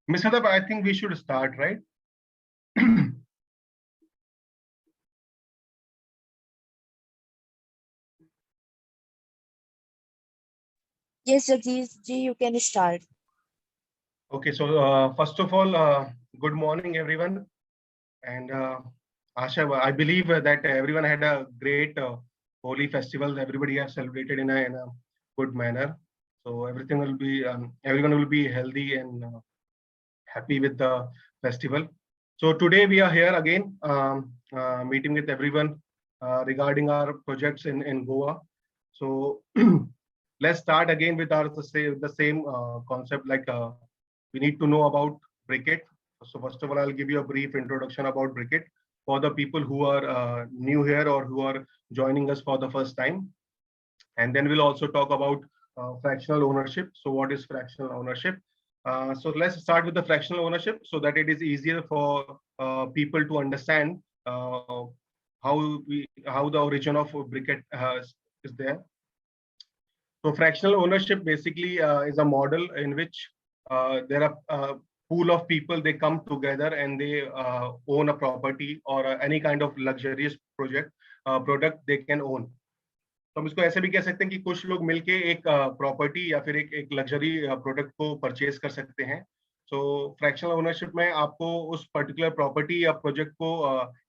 Mr. Dab, I think we should start, right? Yes, Jagdish ji, you can start. Okay, so first of all, good morning, everyone. And Asha, I believe that everyone had a great Holi festival. Everybody has celebrated in a good manner. So everything will be, everyone will be healthy and happy with the festival. So today we are here again, meeting with everyone regarding our projects in Goa. So let's start again with the same concept. Like we need to know about Brikitt. So first of all, I'll give you a brief introduction about Brikitt for the people who are new here or who are joining us for the first time. And then we'll also talk about fractional ownership. So what is fractional ownership? So let's start with the fractional ownership so that it is easier for people to understand how the origin of Brikitt is there. So fractional ownership basically is a model in which there are a pool of people, they come together and they own a property or any kind of luxurious product they can own. तो हम इसको ऐसे भी कह सकते हैं कि कुछ लोग मिलके एक प्रॉपर्टी या फिर एक लग्जरी प्रोडक्ट को परचेज कर सकते हैं. सो फ्रैक्शनल ओनरशिप में आपको उस पर्टिकुलर प्रॉपर्टी या प्रोजेक्ट को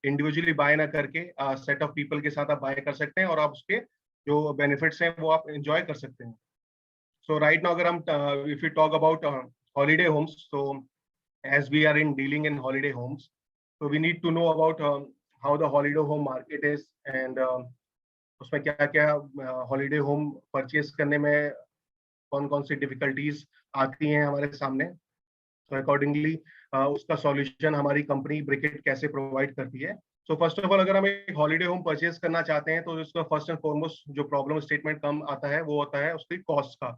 इंडिविजुअली बाय ना करके सेट ऑफ पीपल के साथ आप बाय कर सकते हैं और आप उसके जो बेनिफिट्स हैं वो आप एंजॉय कर सकते हैं. सो राइट नाउ अगर हम if you talk about holiday homes, so as we are in dealing in holiday homes, so we need to know about how the holiday home market is and उसमें क्या क्या holiday home purchase करने में कौन कौन सी difficulties आती हैं हमारे सामने. सो अकॉर्डिंगली उसका सॉल्यूशन हमारी कंपनी ब्रिकिट कैसे प्रोवाइड करती है. सो फर्स्ट ऑफ ऑल अगर हम एक हॉलीडे होम परचेज करना चाहते हैं तो उसका फर्स्ट एंड फॉरमोस्ट जो प्रॉब्लम स्टेटमेंट कम आता है वो होता है उसकी कॉस्ट का.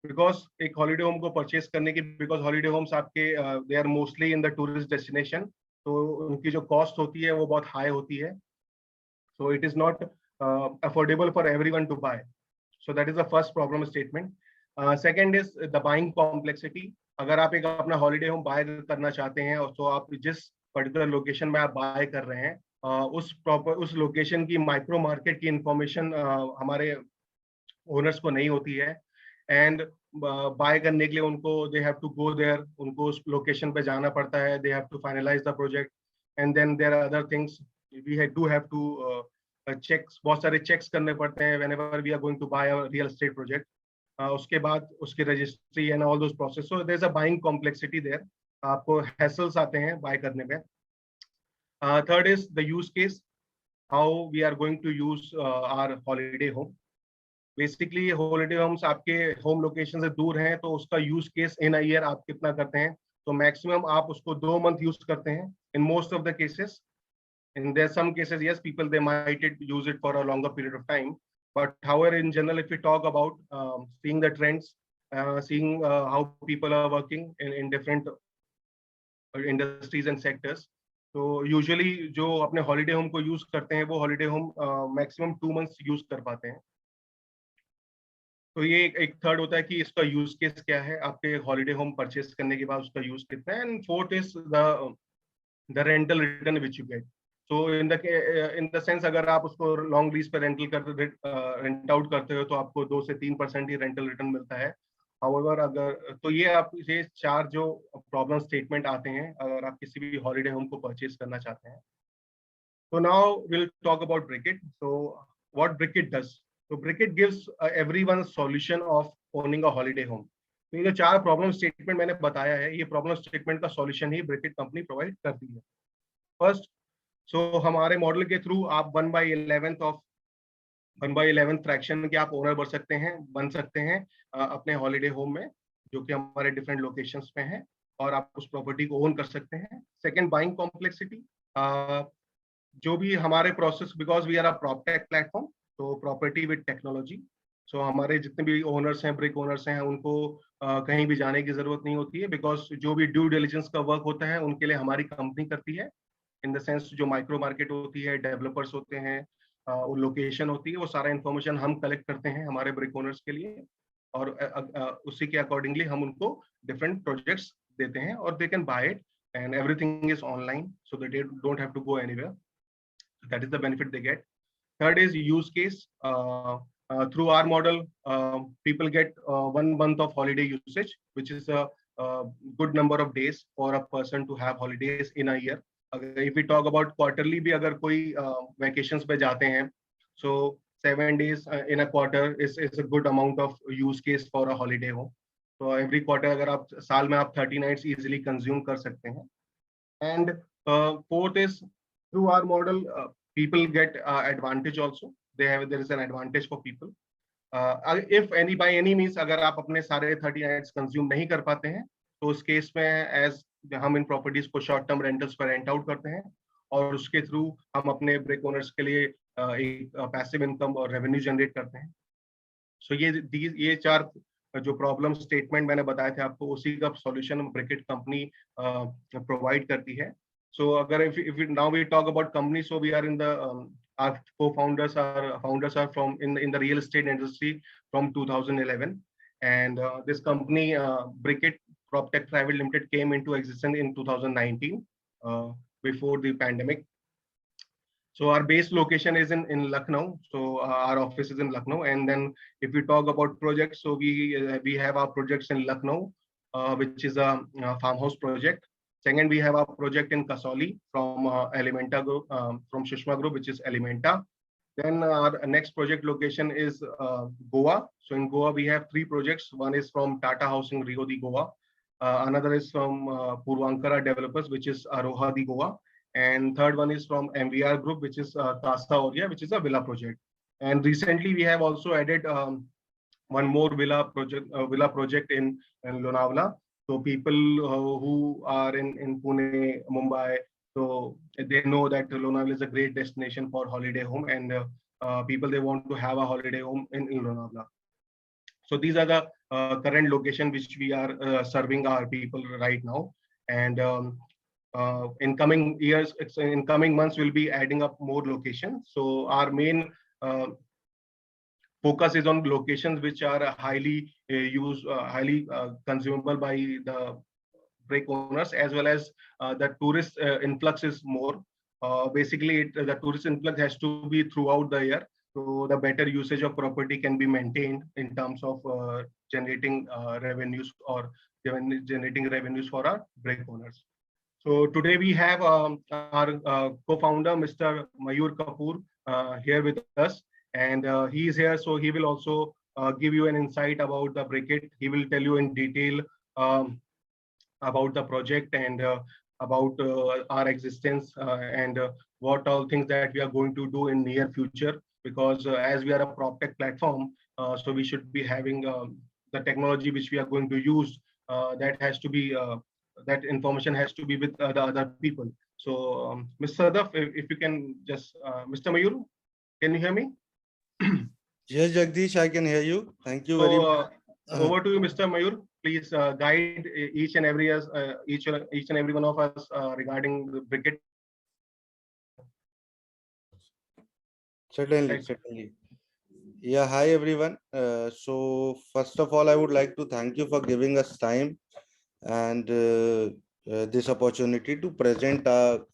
बिकॉज एक हॉलीडे होम को परचेज करने की, बिकॉज हॉलीडे होम्स आपके they are mostly in the tourist destination, तो उनकी जो कॉस्ट होती है वो बहुत हाई होती है. So it is not affordable for everyone to buy. So that is the first problem statement. Second is the buying complexity. अगर आप एक अपना हॉलीडे होम बाय करना चाहते हैं और तो आप जिस पर्टिकुलर लोकेशन में आप बाय कर रहे हैं उस लोकेशन की माइक्रो मार्केट की इंफॉर्मेशन हमारे ओनर्स को नहीं होती है. एंड बाय करने के लिए उनको they have to go there, उनको उस लोकेशन पे जाना पड़ता है. They have to finalise the project and then there are other things we do have to checks, बहुत सारे चेक्स करने पड़ते हैं whenever we are going to buy a real estate project. उसके बाद उसकी registry and all those process. So there is a buying complexity there, आपको hassles आते हैं बाय करने में. Third is the use case, how we are going to use our holiday home. Basically holiday homes आपके home location से दूर हैं तो उसका use case in a year आप कितना करते हैं. तो मैक्सिमम आप उसको 2 मंथ यूज करते हैं in most of the cases. In there some cases, yes, people they might use it for a longer period of time, but however in general if we talk about seeing the trends, seeing how people are working in different industries and sectors, so usually जो अपने holiday home को use करते हैं वो holiday home maximum 2 months use कर पाते हैं. तो ये एक थर्ड होता है कि इसका यूज केस क्या है, आपके हॉलीडे होम परचेस करने के बाद उसका यूज कितना है. And fourth is the rental return which you get. So in the sense अगर आप उसको लॉन्ग लीज पे रेंट आउट करते हो तो आपको 2 से 3% ही रेंटल रिटर्न मिलता है. हाउएवर अगर तो ये आप ये 4 जो प्रॉब्लम स्टेटमेंट आते हैं अगर आप किसी भी हॉलीडे होम को परचेज करना चाहते हैं. So now we'll talk about Brikitt. So what Brikitt does? So Brikitt gives everyone a solution of owning a holiday home. तो ये जो 4 प्रॉब्लम स्टेटमेंट मैंने बताया है, ये प्रॉब्लम स्टेटमेंट का सॉल्यूशन ही Brikitt कंपनी प्रोवाइड करती है. फर्स्ट, सो हमारे मॉडल के थ्रू आप 1/11 फ्रैक्शन के आप ओनर बन सकते हैं अपने हॉलीडे होम में, जो कि हमारे डिफरेंट लोकेशंस पे हैं, और आप उस प्रॉपर्टी को ओन कर सकते हैं। सेकंड, बाइंग कॉम्प्लेक्सिटी, जो भी हमारे process, because we are a proptech platform, तो प्रॉपर्टी विद टेक्नोलॉजी, सो हमारे जितने भी ओनर्स हैं, ब्रिक ओनर्स हैं, उनको कहीं भी जाने की जरूरत नहीं होती है, बिकॉज जो भी ड्यू डिलिजेंस का वर्क होता है उनके लिए हमारी कंपनी करती है। इन द सेंस, जो माइक्रो मार्केट होती है, डेवलपर्स होते हैं, लोकेशन होती है, वो सारा इन्फॉर्मेशन हम कलेक्ट करते हैं हमारे ब्रिक ओनर्स के लिए, और उसी के अकॉर्डिंगली हम उनको डिफरेंट प्रोजेक्ट्स देते हैं, और they can buy it, and everything is online, so they don't have to go anywhere. That is the benefit they get. Third is use case. Through our model, people get 1 month of holiday usage, which is a good number of days for a person to have holidays in a year. If we talk about quarterly, भी अगर कोई vacations पे जाते हैं, so 7 days in a quarter is a good amount of use case for a holiday home. So every quarter अगर आप साल में आप 30 nights easily consume कर सकते हैं. And fourth is, through our model, people get advantage also. There is an advantage for people. If by any means अगर आप अपने सारे 30 nights consume नहीं कर पाते हैं, तो उस केस में as हम इन प्रॉपर्टीज को शॉर्ट टर्म रेंटल्स पर रेंट आउट करते हैं, और उसके थ्रू हम अपने ब्रिक ओनर्स के लिए एक पैसिव इनकम और रेवेन्यू जनरेट करते हैं. सो ये 4 जो प्रॉब्लम स्टेटमेंट मैंने बताए थे आपको, उसी का सॉल्यूशन ब्रिकेट कंपनी प्रोवाइड करती है. So agar if now we talk about company, so we are in the our co-founders are from in the real estate industry from 2011, and this company Brikitt Proptech Private Limited came into existence in 2019, before the pandemic. So our base location is in Lucknow. So our office is in Lucknow, and then if we talk about projects, so we have our projects in Lucknow, which is a farmhouse project. Second, we have a project in Kasauli from Elementa Group, from Shushma Group, which is Elementa. Then our next project location is Goa. So in Goa, we have 3 projects. One is from Tata Housing Rio de Goa. Another is from Purvankara Developers, which is Aroha de Goa. And third one is from MVR Group, which is Tasta Oria, which is a villa project. And recently, we have also added one more villa project in Lonavala. So people who are in Pune, Mumbai, so they know that Lonavala is a great destination for holiday home, and people, they want to have a holiday home in Lonavala. So these are the current location which we are serving our people right now. And in coming years, in coming months, we'll be adding up more locations. So our main focus is on locations which are highly consumable by the break owners, as well as the tourist influx is more. Basically, the tourist influx has to be throughout the year, so the better usage of property can be maintained in terms of generating revenues, or generating revenues for our break owners. So today we have our co-founder, Mr. Mayur Kapoor, here with us. And he is here, so he will also give you an insight about the Brikitt. He will tell you in detail about the project, and about our existence, and what all things that we are going to do in near future. Because as we are a PropTech platform, so we should be having the technology which we are going to use. That has to be that information has to be with the other people. So, Mr. Sadaf, if you can just, Mr. Mayur, can you hear me? Yes, Jagdish, I can hear you. Thank you very much. Over to you, Mr. Mayur. Please guide each and every one of us regarding the Brikitt. Certainly. Yeah, hi everyone. So first of all, I would like to thank you for giving us time and this opportunity to present our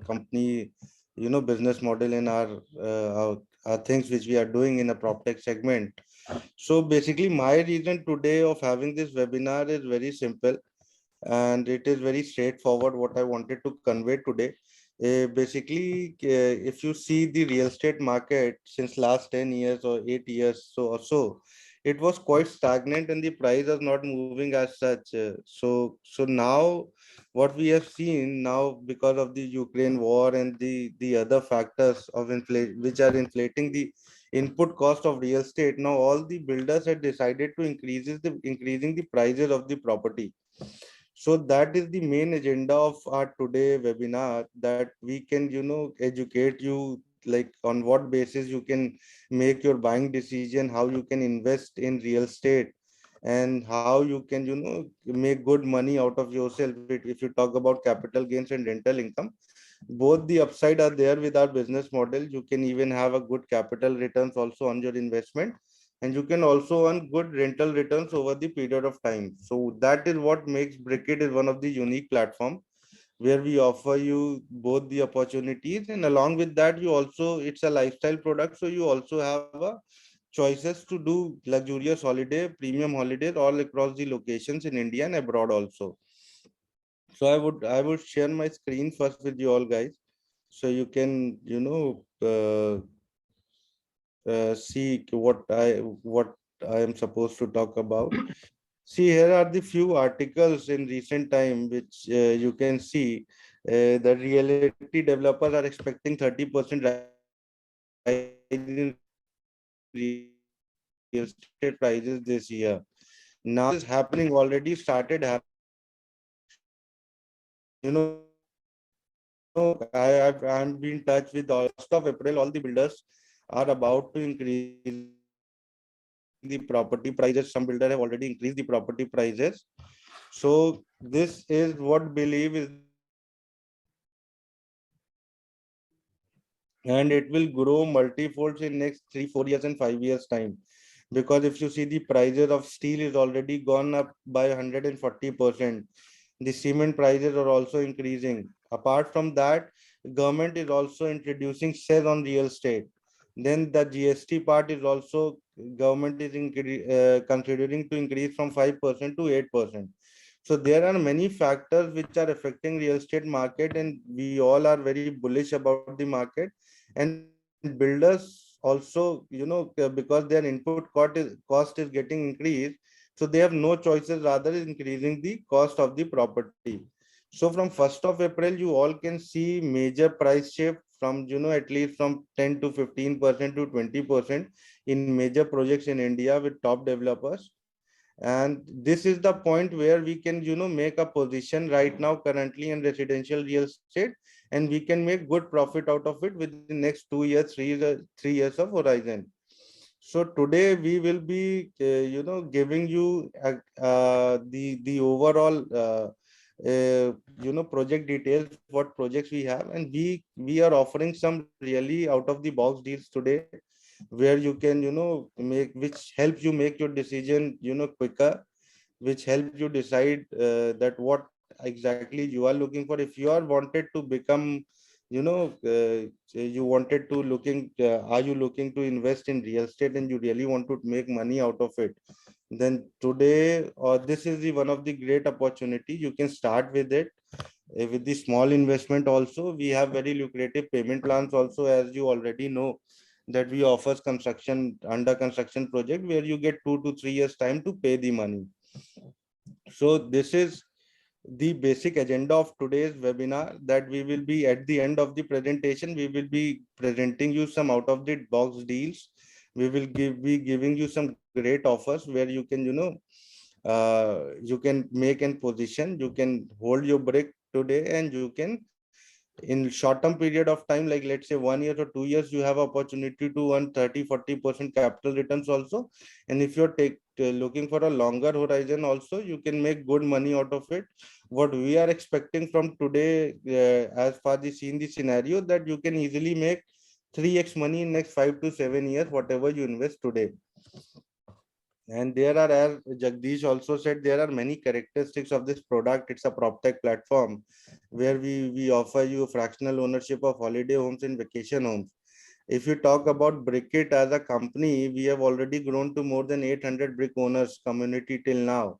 company, business model and our things which we are doing in a PropTech segment. So basically, my reason today of having this webinar is very simple, and it is very straightforward what I wanted to convey today. Basically, if you see the real estate market since last 10 years or 8 years or so, it was quite stagnant and the price was not moving as such. So now what we have seen now, because of the Ukraine war and the other factors of inflation which are inflating the input cost of real estate, now all the builders had decided to increasing the prices of the property. So that is the main agenda of our today webinar, that we can, educate you like on what basis you can make your buying decision, how you can invest in real estate, and how you can, make good money out of yourself. If you talk about capital gains and rental income, both the upside are there with our business model. You can even have a good capital returns also on your investment, and you can also earn good rental returns over the period of time. So that is what makes Brikitt is one of the unique platform where we offer you both the opportunities, and along with that you also, it's a lifestyle product, so you also have a choices to do luxurious holiday, premium holidays all across the locations in India and abroad also. So I would share my screen first with you all guys, so you can, see what I am supposed to talk about. See, here are the few articles in recent time which you can see that reality developers are expecting 30% rise in real estate prices this year. Now this is happening, already started happening. So I'm been in touch with all. 1st of April, all the builders are about to increasing the property prices. Some builder have already increased the property prices. So this is what believe is the next phase of real estate market, and it will grow multifolds in next 3 4 years and 5 years time. Because if you see, the prices of steel is already gone up by 140%. The cement prices are also increasing. Apart from that, government is also introducing sales on real estate. Then the GST part is also, government is considering to increase from 5% to 8%. So there are many factors which are affecting real estate market, and we all are very bullish about the market. And builders also, because their input cost is getting increased, so they have no choices, rather increasing the cost of the property. So from 1st of April, you all can see major price shift from, at least from 10 to 15% to 20% in major projects in India with top developers. And this is the point where we can, make a position right now currently in residential real estate, and we can make good profit out of it within next 2 years, 3 years of horizon. So today we will be, giving you the overall, project details, what projects we have, and we are offering some really out of the box deals today, where you can, make, which helps you make your decision, quicker, which help you decide that what exactly you are looking for. If you are wanted to become, you wanted to looking, are you looking to invest in real estate and you really want to make money out of it, then today, or this is the one of the great opportunity. You can start with it. With the small investment also, we have very lucrative payment plans also, as you already know, that we offers construction, under construction project, where you get 2 to 3 years time to pay the money. So this is the basic agenda of today's webinar, that we will be, at the end of the presentation, we will be presenting you some out of the box deals. We will be giving you some great offers where you can, you can make an position, you can hold your BRIK today, and you can, in short term period of time, like let's say 1 year or 2 years, you have opportunity to earn 30-40% capital returns also. And if you're looking for a longer horizon also, you can make good money out of it. What we are expecting from today, as far as seen the scenario, that you can easily make 3x money in next 5 to 7 years, whatever you invest today. And there are, as Jagdish also said, there are many characteristics of this product. It's a Proptech platform where we offer you fractional ownership of holiday homes and vacation homes. If you talk about Brikitt as a company, we have already grown to more than 800 BRIK owners community till now.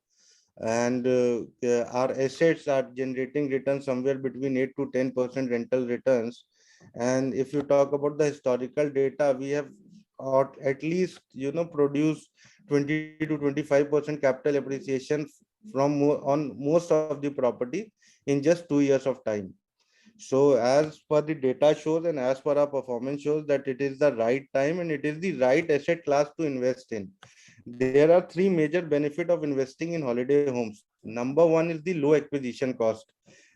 And our assets are generating returns somewhere between 8 to 10% rental returns. And if you talk about the historical data, we have at least, produced 20 to 25% capital appreciation from on most of the property in just 2 years of time. So as per the data shows and as per our performance shows that it is the right time and it is the right asset class to invest in. There are three major benefits of investing in holiday homes. Number one is the low acquisition cost.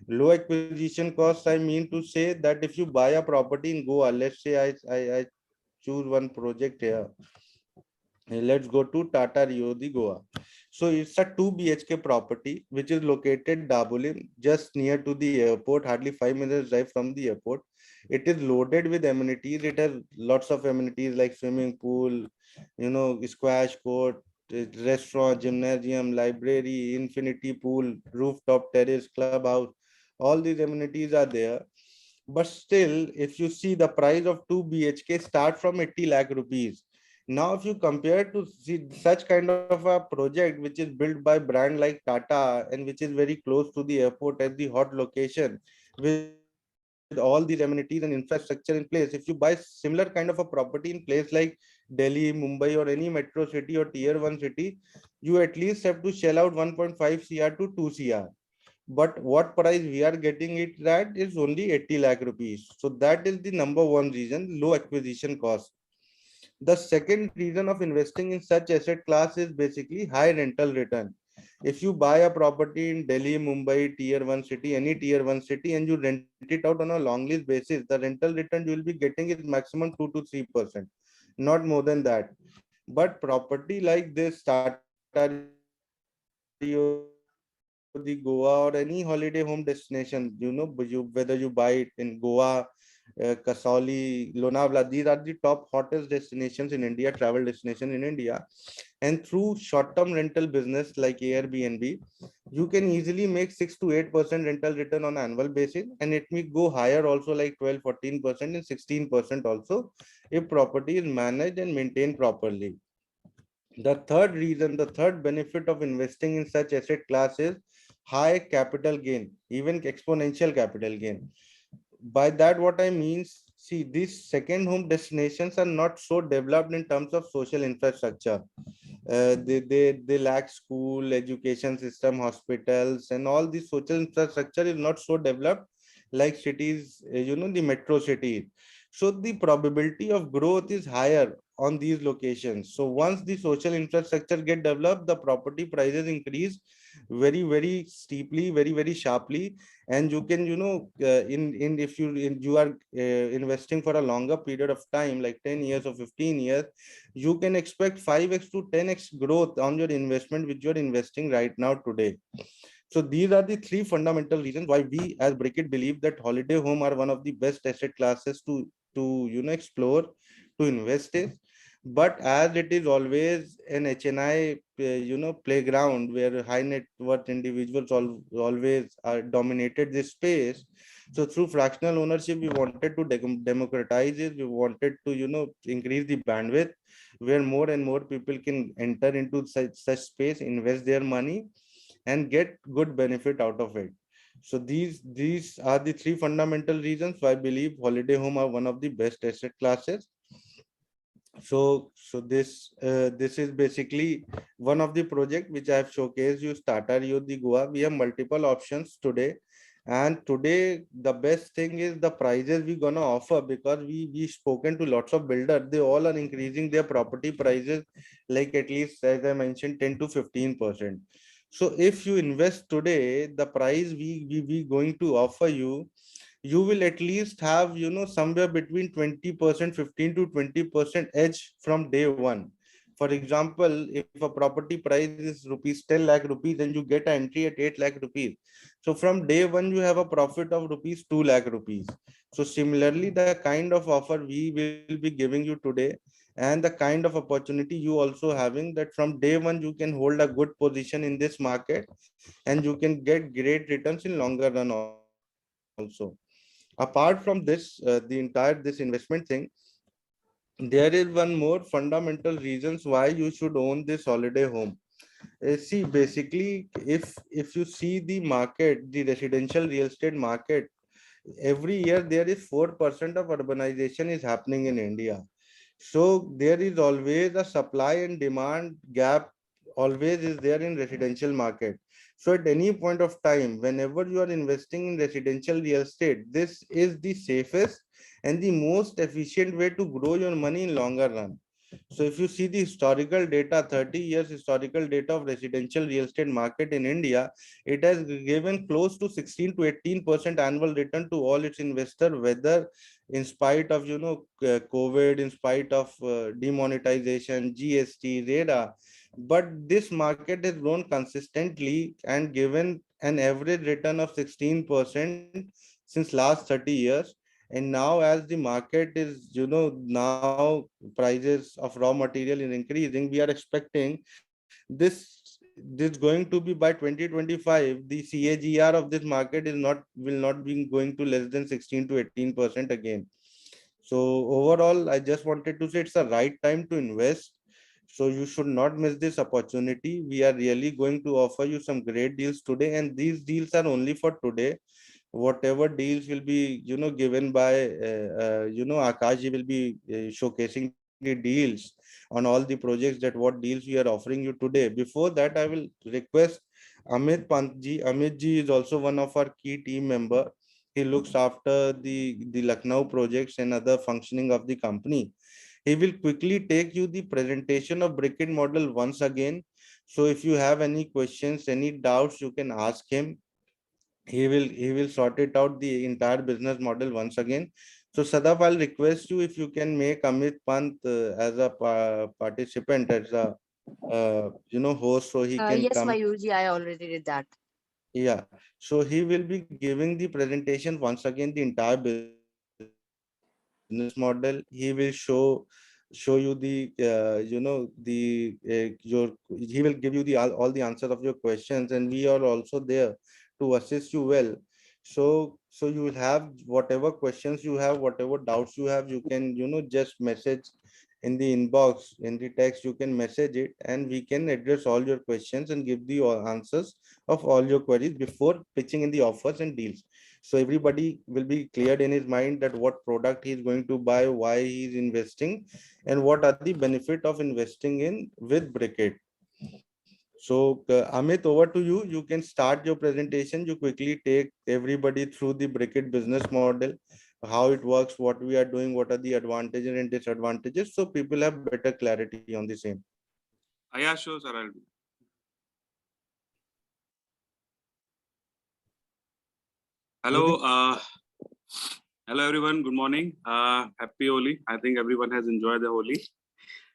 Low acquisition cost, I mean to say that if you buy a property in Goa, let's say I choose one project here. Let's go to Tata Rio de Goa. So it's a 2 BHK property which is located Dabolim, just near to the airport, hardly 5 minutes drive from the airport. It is loaded with amenities. It has lots of amenities like swimming pool, squash court, restaurant, gymnasium, library, infinity pool, rooftop terrace, clubhouse. All these amenities are there. But still, if you see the price of 2 BHK start from 80 lakh rupees. Now, if you compare to see such kind of a project which is built by brand like Tata and which is very close to the airport at the hot location with all these amenities and infrastructure in place, if you buy similar kind of a property in place like Delhi, Mumbai or any metro city or tier 1 city, you at least have to shell out 1.5 CR to 2 CR. But what price we are getting it at is only 80 lakh rupees. So that is the number one reason, low acquisition cost. The second reason of investing in such asset class is basically high rental return. If you buy a property in Delhi, Mumbai, tier 1 city, any tier 1 city, and you rent it out on a long lease basis, the rental return you will be getting is maximum 2 to 3%, not more than that. But property like this, Tata Rio, the Goa or any holiday home destination, whether you buy it in Goa, Kasauli, Lonavala, these are the top hottest destinations in India, travel destination in India. And through short-term rental business like Airbnb, you can easily make 6 to 8% rental return on annual basis, and it may go higher also like 12, 14% and 16% also if property is managed and maintained properly. The third benefit of investing in such asset class is high capital gain, even exponential capital gain. By that, what I mean, see, these second home destinations are not so developed in terms of social infrastructure. They lack school, education system, hospitals, and all the social infrastructure is not so developed like cities, the metro cities. So the probability of growth is higher on these locations. So once the social infrastructure get developed, the property prices increase very steeply, very sharply, and you can in if you are investing for a longer period of time like 10 years or 15 years, you can expect 5x to 10x growth on your investment which you're investing right now today. So these are the three fundamental reasons why we as Brikitt believe that holiday home are one of the best asset classes to explore, to invest in. But as it is always an HNI playground where high net worth individuals always are dominated this space. So through fractional ownership, we wanted to democratize it. We wanted to increase the bandwidth where more and more people can enter into such space, invest their money and get good benefit out of it. So these are the three fundamental reasons why I believe holiday home are one of the best asset classes. So this is basically one of the project which I have showcased you, Tata Rio de Goa. We have multiple options today, and today the best thing is the prices we gonna offer, because we spoken to lots of builders. They all are increasing their property prices like at least, as I mentioned, 10 to 15%. So if you invest today, the price we going to offer you, you will at least have somewhere between 20%, 15 to 20% edge from day one. For example, if a property price is rupees 10 lakh rupees and you get an entry at 8 lakh rupees, so from day one you have a profit of rupees 2 lakh rupees. So similarly, the kind of offer we will be giving you today and the kind of opportunity you also having, that from day one you can hold a good position in this market and you can get great returns in longer run also. Apart from this, the entire this investment thing, there is one more fundamental reasons why you should own this holiday home. See, basically, if you see the market, the residential real estate market, every year there is 4% of urbanization is happening in India. So there is always a supply and demand gap always is there in residential market. So at any point of time, whenever you are investing in residential real estate, this is the safest and the most efficient way to grow your money in longer run. So if you see the historical data, 30 years historical data of residential real estate market in India, it has given close to 16 to 18% annual return to all its investor, whether in spite of COVID, in spite of demonetization, GST, RERA. But this market has grown consistently and given an average return of 16% since last 30 years. And now as the market is now prices of raw material is increasing, we are expecting this going to be by 2025, the CAGR of this market is not will not be going to less than 16 to 18% again. So overall, I just wanted to say it's the right time to invest. So you should not miss this opportunity. We are really going to offer you some great deals today, and these deals are only for today. Whatever deals will be given by Akash, he will be showcasing the deals on all the projects, that what deals we are offering you today. Before that, I will request Amit Pantji. Amit ji is also one of our key team member. He looks after the Lucknow projects and other functioning of the company. He will quickly take you the presentation of Brikitt model once again. So if you have any questions, any doubts, you can ask him. He will sort it out the entire business model once again. So Sadaf, I'll request you if you can make Amit Pant as a participant, as a host, so he can Yes, come. Mayurji, I already did that. Yeah, so he will be giving the presentation once again, the entire business model. He will show you the he will give you the all the answers of your questions, and we are also there to assist you well. So you will have whatever questions you have, whatever doubts you have, you can just message in the inbox, in the text, you can message it, and we can address all your questions and give the answers of all your queries before pitching in the offers and deals. So everybody will be cleared in his mind that what product he is going to buy, why he is investing, and what are the benefit of investing in with Brikitt. So Amit, over to you. You can start your presentation. You quickly take everybody through the Brikitt business model, how it works, what we are doing, what are the advantages and disadvantages, so people have better clarity on the same. Yeah, sure, sir. I'll do. Hello, hello everyone. Good morning. Happy Holi. I think everyone has enjoyed the Holi.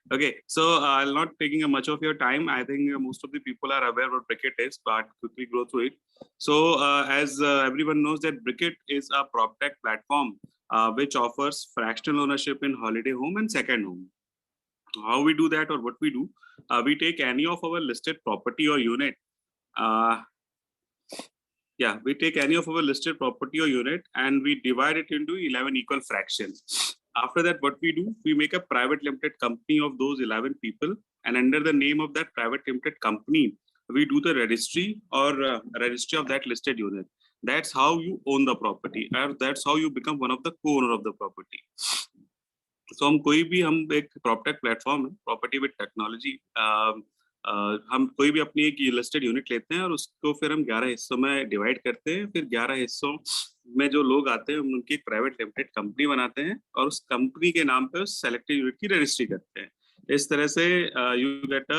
Okay, so I'll not taking much of your time. I think most of the people are aware what Brikitt is, but quickly go through it. So as everyone knows that Brikitt is a Proptech platform which offers fractional ownership in holiday home and second home. How we do that, or what we do, we take any of our listed property or unit. We take any of our listed property or unit and we divide it into 11 equal fractions. After that, what we do, we make a private limited company of those 11 people, and under the name of that private limited company, we do the registry or registry of that listed unit. That's how you own the property, or that's how you become one of the co-owner of the property. So हम एक Proptech platform है, property with technology. हम कोई भी अपनी एक listed unit लेते हैं और उसको फिर हम 11 हिस्सों में डिवाइड करते हैं. फिर 11 हिस्सों में जो लोग आते हैं उनकी एक प्राइवेट लिमिटेड कंपनी बनाते हैं और उस कंपनी के नाम पे उस सेलेक्टेड यूनिट की रजिस्ट्री करते हैं. इस तरह से you get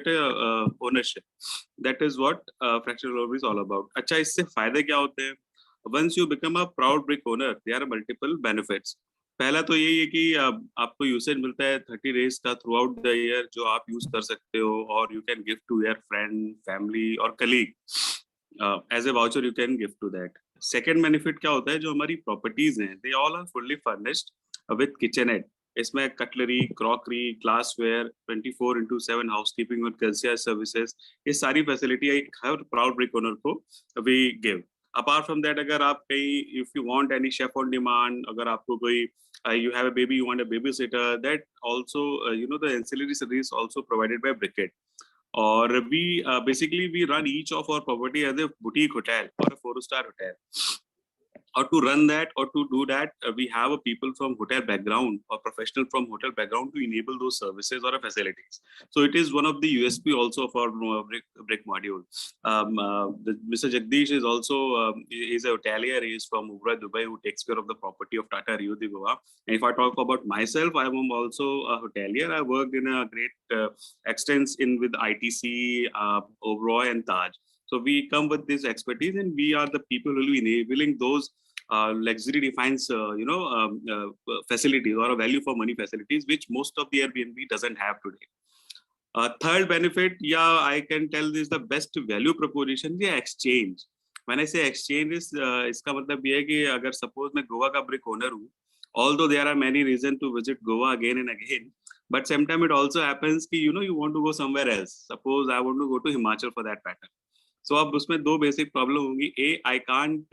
a ownership. That is what fractional ownership is all about. अच्छा, इससे फायदे क्या होते हैं? Once you become a proud brick owner, there are multiple benefits. पहला तो यही है कि आपको यूसेज मिलता है 30 डेज का थ्रू आउट द ईयर, जो आप यूज कर सकते हो, और you can give to your friend, family और colleague as a voucher. You can give to that. Second benefit क्या होता है? जो हमारी प्रॉपर्टीज हैं, they all are fully furnished with kitchenette. इसमें कटलरी, क्रॉकरी, ग्लासवेयर, 24/7 हाउसकीपिंग और कंसियर्ज सर्विसेज, ये सारी फैसिलिटी एक हर प्राउड ब्रिक ओनर को we give. Apart from that, अगर आप कहीं if you want any chef on demand, अगर आपको कोई you have a baby, you want a babysitter, that also the ancillary service also provided by Brikitt. Or we basically we run each of our property as a boutique hotel or a 4-star hotel. or to run that or to do that, we have a people from hotel background or professional from hotel background to enable those services or facilities. So it is one of the USP also of our BRIK module. Mr. Jagdish is also is a hotelier. He is from Ubra, Dubai, who takes care of the property of Tata Rio de Goa. And if I talk about myself, I am also a hotelier. I worked in a great extent with ITC, Oberoi, and Taj. So we come with this expertise, and we are the people who will be enabling those luxury defines facilities or a value for money facilities, which most of the Airbnb doesn't have today. Third benefit, yeah, I can tell this the best value proposition, yeah, exchange. When I say exchange is, इसका मतलब ये है कि अगर suppose मैं गोवा का BRIK owner हूँ, although there are many reasons to visit Goa again and again, but sometimes it also happens कि you want to go somewhere else. Suppose I want to go to Himachal for that matter. So अब उसमें दो basic problem होंगी. A, I can't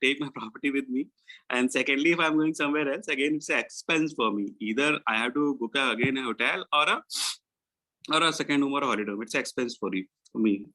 take my property with me, and secondly, if I'm going somewhere else, again it's an expense for me. Either I have to book again a hotel or a second home or a holiday home. It's an expense for me.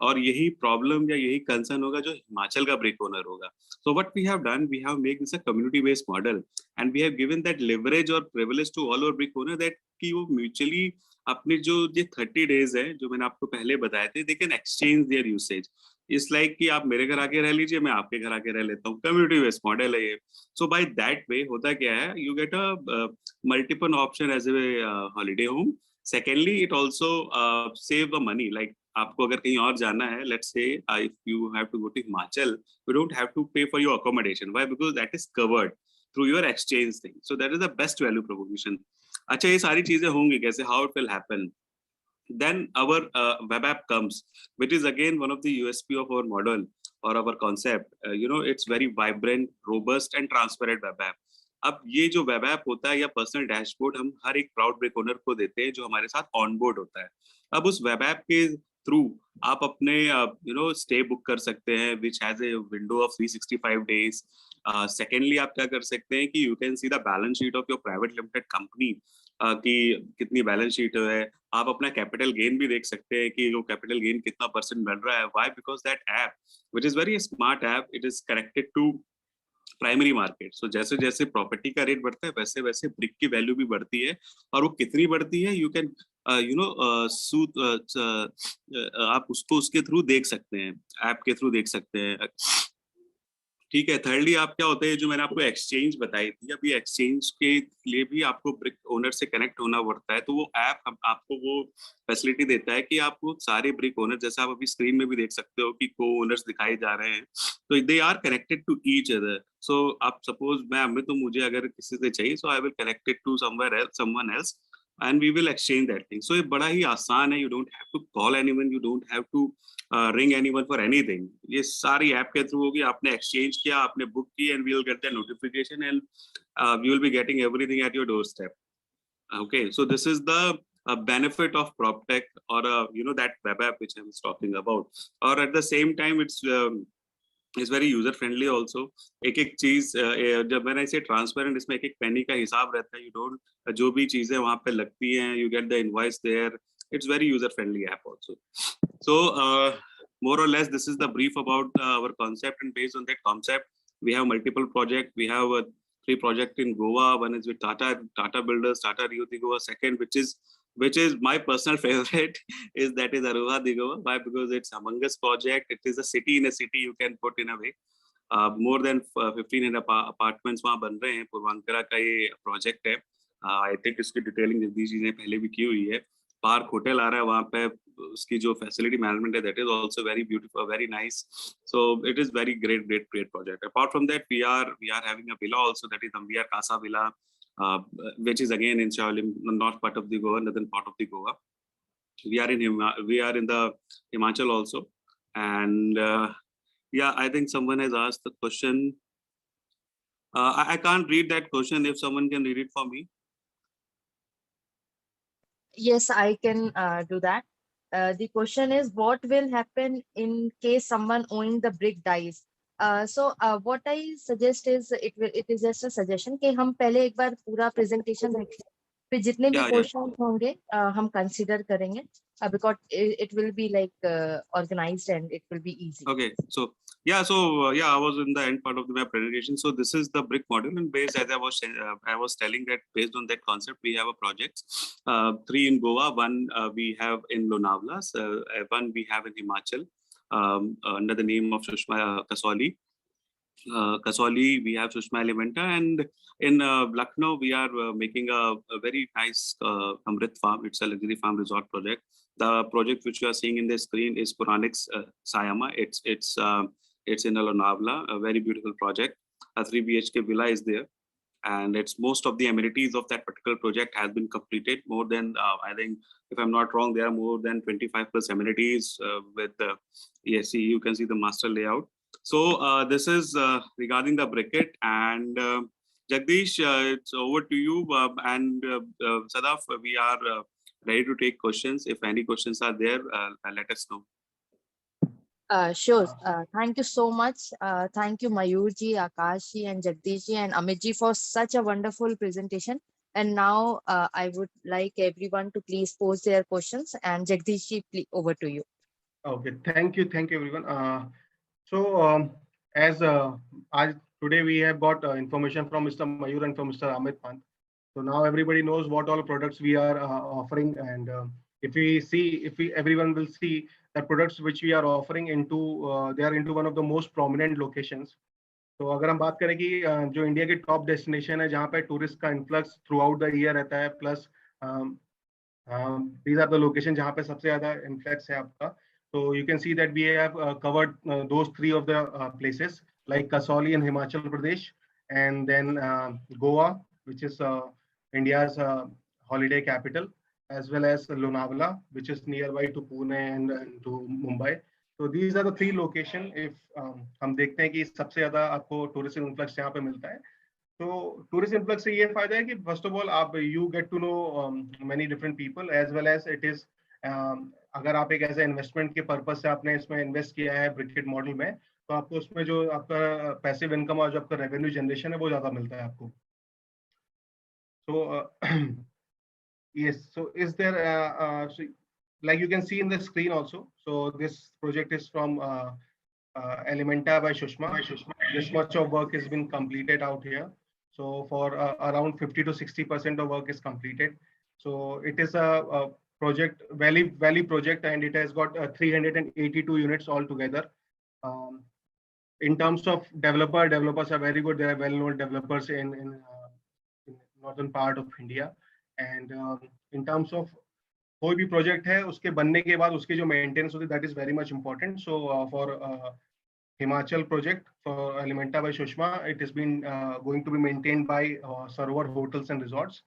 और यही problem या यही concern होगा जो हिमाचल का BRIK owner होगा. So what we have done, we have made this a community-based model, and we have given that leverage or privilege to all our BRIK owner that कि वो mutually अपने जो ये 30 days है जो मैंने आपको पहले बताए थे, they can exchange their usage. It's like कि आप मेरे घर आके रह लीजिए, मैं आपके घर आके रह लेता हूँ. Community based model है ये. So by that way होता क्या है, you get a multiple option as a holiday home. Secondly, it also save the money. Like आपको अगर कहीं और जाना है, let's say if you have to go to Himachal, you don't have to pay for your accommodation. Why? Because that is covered through your exchange thing. So that is the best value proposition. अच्छा ये सारी चीजें होंगी कैसे? How it will happen? Then our web app comes, which is again one of the USP of our model or our concept. It's very vibrant, robust and transparent web app. अब ये जो web app होता है या personal dashboard हम हर एक proud BRIK owner को देते हैं जो हमारे साथ ऑनबोर्ड होता है. अब उस वेब ऐप के थ्रू आप अपने स्टे बुक कर सकते हैं, which has a window of 365 days. Secondly आप क्या कर सकते हैं कि you can see the balance sheet of your private limited company कि कितनी बैलेंस शीट है. आप अपना कैपिटल गेन भी देख सकते हैं कि वो कैपिटल गेन कितना % मिल रहा है. Why? Because that app which is very smart app, it is connected to primary market. So जैसे जैसे प्रॉपर्टी का रेट बढ़ता है वैसे वैसे BRIK की वैल्यू भी बढ़ती है. और वो कितनी बढ़ती है यू कैन आप उसको उसके थ्रू देख सकते हैं, ऐप के थ्रू देख सकते हैं. ठीक है. थर्डली आप क्या होता है जो मैंने आपको एक्सचेंज बताई थी, अभी एक्सचेंज के लिए भी आपको BRIK ओनर से कनेक्ट होना पड़ता है. तो वो ऐप आपको वो फैसिलिटी देता है कि आपको सारे BRIK ओनर, जैसे आप अभी स्क्रीन में भी देख सकते हो कि को ओनर्स दिखाई जा रहे हैं, तो they are connected to each other. So आप सपोज मैं अमित हूं, मुझे अगर किसी से चाहिए, so I will connected to someone else and we will exchange that thing. So ये बड़ा ही आसान है. You don't have to call anyone, you don't have to ring anyone for anything. ये सारी ऐप के थ्रू होगी. आपने exchange किया, आपने book की, and we will get the notification, and we will be getting everything at your doorstep. Okay, so this is the benefit of Proptech or that web app which I was talking about. Or at the same time, it's very user friendly also. एक एक चीज जब मैंने इसे transparent, इसमें एक एक पेनी का हिसाब रहता है. यू डोंट जो भी चीजें वहां पे लगती हैं, you get the invoice there. It's very user friendly app also. So more or less this is the brief about our concept, and based on that concept we have multiple projects. We have 3 projects in Goa. One is with Tata Builders, Tata Rio de Goa. Second, which is my personal favorite, is Aruba de Goa. Why? Because it's a humongous project. It is a city in a city, you can put in a way. More than 15 apartments वहाँ बन रहे हैं. पूर्वांकरा का ये project है. I think इसकी detailing Jagdish ji ने पहले भी की हुई है. पार्क होटल आ रहा है वहाँ पे. उसकी जो फैसिलिटी मैनेजमेंट है, that is also very beautiful, very nice. So it is very great project. Apart from that, we are having a villa also, that is Ambiar Casa Villa, which is again in Shaolin, north part of the Goa, northern part of the Goa. We are in the Himachal also, and yeah, I think someone has asked the question. I can't read that question. If someone can read it for me. Yes, I can do that. The question is, what will happen in case someone owning the BRIK dies? So what I suggest is, it is just a suggestion कि हम पहले एक बार पूरा presentation देख लें, फिर जितने भी Yeah, yeah. क्वेश्चन होंगे हम कंसिडर करेंगे because it will be like organized and it will be easy. Okay, so yeah, I was in the end part of my presentation. So this is the BRIK model, and based, as I was telling, that based on that concept, we have a project, 3 in Goa, 1 we have in Lonavala, 1 we have in Himachal, under the name of Sushma Kasoli. Kasoli, we have Sushma Elementa, and in Lucknow, we are making a very nice Amrit farm. It's a luxury farm resort project. The project which you are seeing in the screen is Puranix Sayama. It's in Lonavala, a very beautiful project. A 3 BHK villa is there, and it's most of the amenities of that particular project has been completed. More than I think, if I'm not wrong, there are more than 25 plus amenities with the ESC. You can see the master layout. So this is regarding the Brikitt, and Jagdish, it's over to you. And Sadaf, we are ready to take questions. If any questions are there, let us know. Sure. Thank you so much. Thank you, Mayurji, Akashji, and Jagdishji, and Amitji for such a wonderful presentation. And now I would like everyone to please post their questions. And Jagdishji, please, over to you. Okay, thank you everyone. As today we have got information from Mr. Mayur and from Mr. Amit Pant. So now everybody knows what all products we are offering, and everyone will see the products which we are offering into, they are into one of the most prominent locations. तो अगर हम बात करें कि जो India के top destination है जहाँ पे टूरिस्ट का influx through out the year रहता है, plus these are the location जहाँ पे सबसे ज़्यादा इन्फ्लक्स है आपका. So you can see that we have covered those 3 of the places, like Kasoli in Himachal Pradesh, and then Goa, which is India's holiday capital, as well as Lonavala, which is nearby to Pune and to Mumbai. So these are the 3 locations. If हम देखते हैं कि सबसे ज़्यादा आपको tourist influx यहाँ पे मिलता है, तो टूरिस्ट इन्फ्लक्स से ये फायदा है कि फर्स्ट ऑफ ऑल आप you get to know many different people, as well as it is अगर आप एक ऐसे इन्वेस्टमेंट के पर्पज से आपने इसमें इन्वेस्ट किया है ब्रिकिट मॉडल में, तो आपको उसमें जो आपका पैसिव इनकम और जो आपका रेवेन्यू जनरेशन है वो ज्यादा मिलता है आपको. So yes, so is there so like you can see in the screen also, so this project is from Elementa by Sushma. This much of work has been completed out here. So for around 50 to 60% of work is completed. So it is a project, Valley project, and it has got 382 units altogether. In terms of developers are very good. They are well-known developers in northern part of India. And in terms of कोई भी project है उसके बनने के बाद उसके जो maintenance होती है, that is very much important. So for Himachal project for Elementa by Sushma, it has been going to be maintained by Server Hotels and Resorts.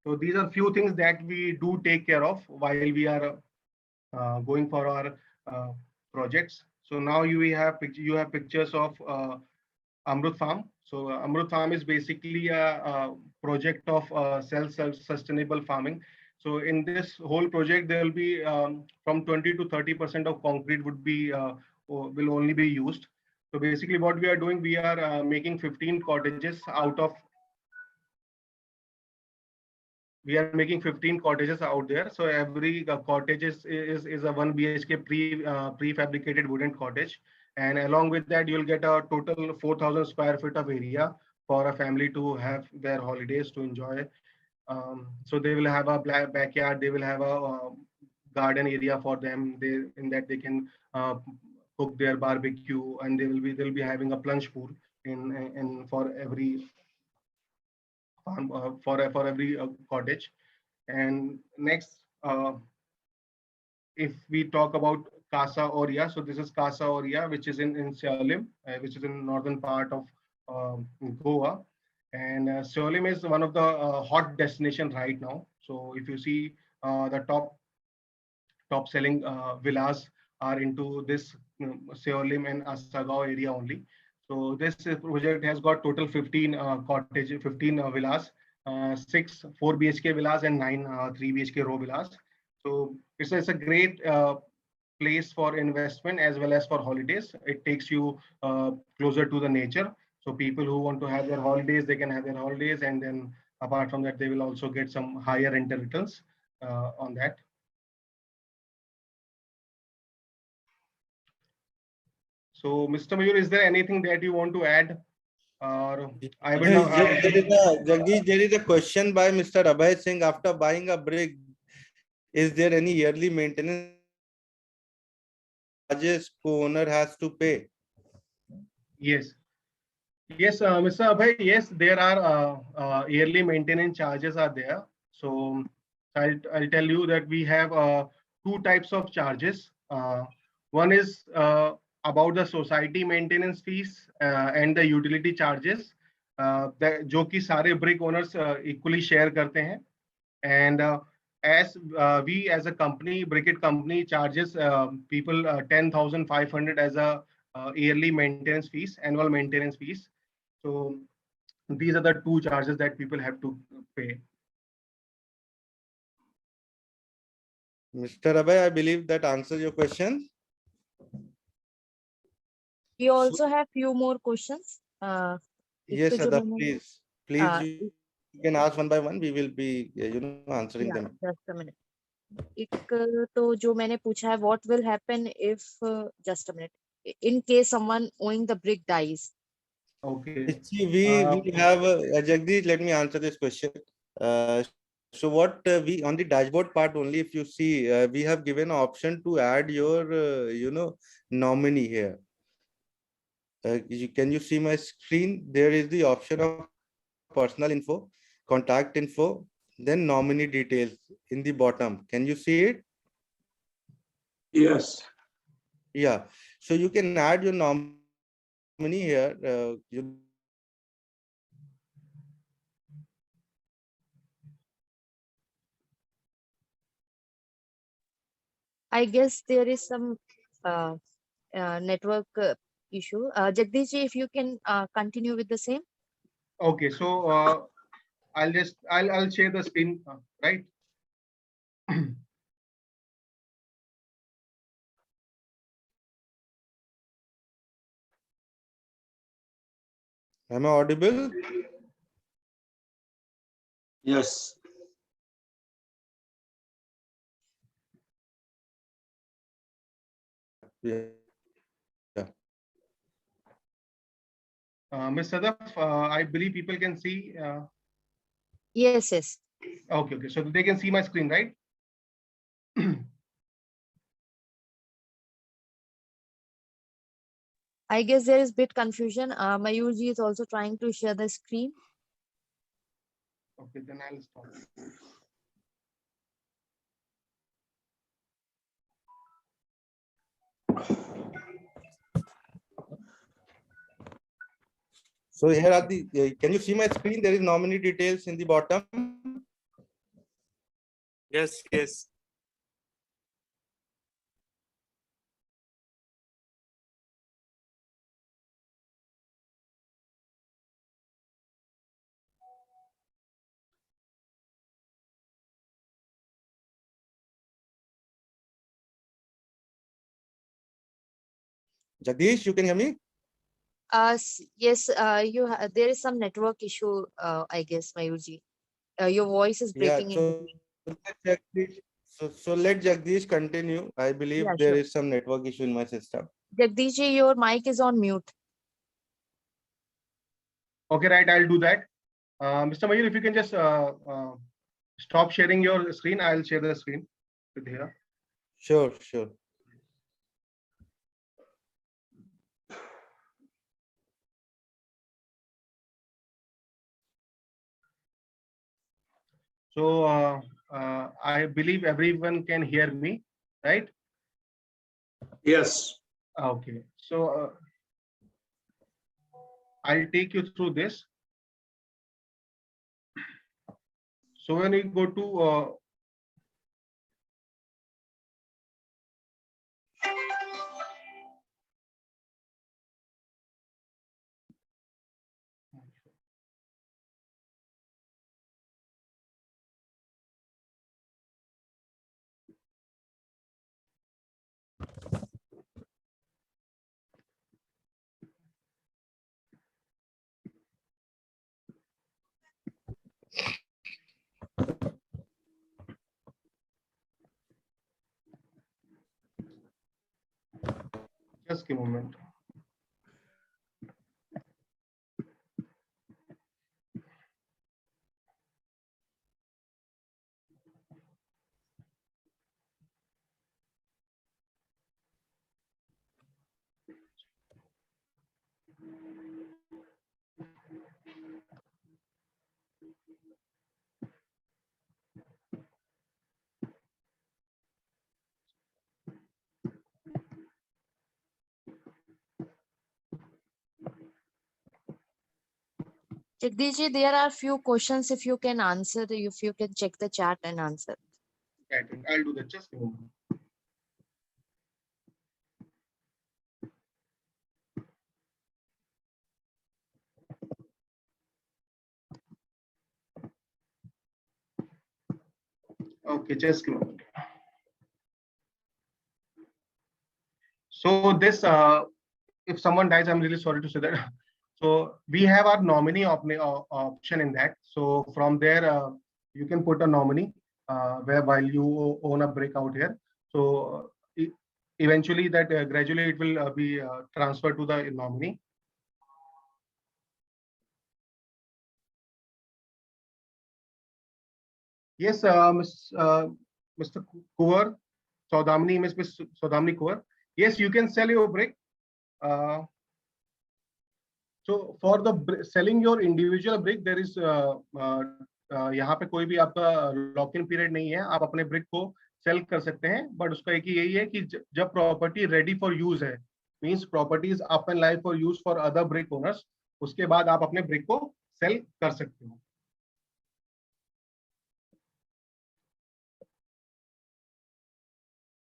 So these are few things that we do take care of while we are going for our projects. So now you have pictures of Amrut Farm. So Amrut Farm is basically a project of self-sustainable farming. So in this whole project, there will be from 20 to 30% of concrete will only be used. So basically what we are doing, we are making 15 cottages out of, we are making 15 cottages out there. So every cottage is a 1 BHK prefabricated wooden cottage. And along with that, you'll get a total 4,000 square feet of area for a family to have their holidays to enjoy. So they will have a backyard, they will have a garden area for them. In that they can cook their barbecue, and they'll be having a plunge pool in for every farm, for every cottage. And next, if we talk about Casa Oria, so this is Casa Oria, which is in Seolim, which is in northern part of Goa. And Seolim is one of the hot destinations right now. So if you see the top selling villas are into this Seolim and Asagao area only. So this project has got total 15 villas, 6 4 BHK villas and 9 3 BHK row villas. So it's a great place for investment as well as for holidays. It takes you closer to the nature. So people who want to have their holidays, they can have their holidays, and then Apart from that, they will also get some higher rental returns on that. So, Mr. Mayur, is there anything that you want to add? Or I will now. Jagdish, there is a question by Mr. Abhay Singh. After buying a brick, is there any yearly maintenance charges co-owner has to pay? Yes. Yes, Mr. Abhay, yes, there are yearly maintenance charges are there. So I'll tell you that we have two types of charges. One is about the society maintenance fees and the utility charges, जो कि सारे brick owners equally share करते हैं. And as we as a company, Brikitt company charges people 10,500 as a yearly maintenance fees, annual maintenance fees. So these are the two charges that people have to pay. Mr. Abhay, I believe that answers your question. We also have few more questions. Yes, जो Sada, मैंने- please you can ask one by one. We will be answering Yeah, them. just a minute. एक तो जो मैंने पूछा है, what will happen if just a minute, in case someone owning the brick dies? Okay. See, we have Jagdish, let me answer this question. So what we on the dashboard part only, if you see, we have given option to add your nominee here. Can you see my screen? There is the option of personal info, contact info, then nominee details in the bottom. Can you see it? Yes. Yeah. So you can add your nominee here. I guess there is some network issue. Jagdish ji, if you can continue with the same. Okay. So I'll share the screen, right? Am I audible? Yes. Yeah. Ms. Sadaf, I believe people can see. Yes, yes. Okay, okay. So they can see my screen, right? I guess there is bit confusion. Mayur ji is also trying to share the screen. Okay, then I'll stop. So here are the, can you see my screen? There is nominee details in the bottom. Yes, yes. Jagdish, you can hear me? Yes, there is some network issue, I guess, Mayur ji. Your voice is Yeah, breaking in so between. so let Jagdish continue. I believe Yeah, there sure. is some network issue in my system. Jagdish ji, your mic is on mute. Okay, right. I'll do that. Mr. Mayur, if you can just stop sharing your screen, I'll share the screen with here. Sure, sure. So I believe everyone can hear me, right? Yes. Okay. So I'll take you through this. So when you go to give me a moment. Jagdish ji, there are few questions. If you can answer, if you can check the chat and answer. Right, I'll do that. Just give me a moment. Okay, just give me a moment. So this, if someone dies, I'm really sorry to say that. So we have our nominee option in that. So from there, you can put a nominee where while you own a BRIK out here. So eventually that gradually it will be transferred to the nominee. Yes, Mr. Kuvar, Saudamni, Ms. Saudamni Kuvar. Yes, you can sell your BRIK. So for the selling your individual BRIK, there is यहाँ पे कोई भी आपका lock in period नहीं है, आप अपने brick को सेल कर सकते हैं, बट उसका एक ही यही है कि जब प्रॉपर्टी रेडी फॉर यूज है, means property is up and live for use for other brick owners, उसके बाद आप अपने ब्रिक को सेल कर सकते हो.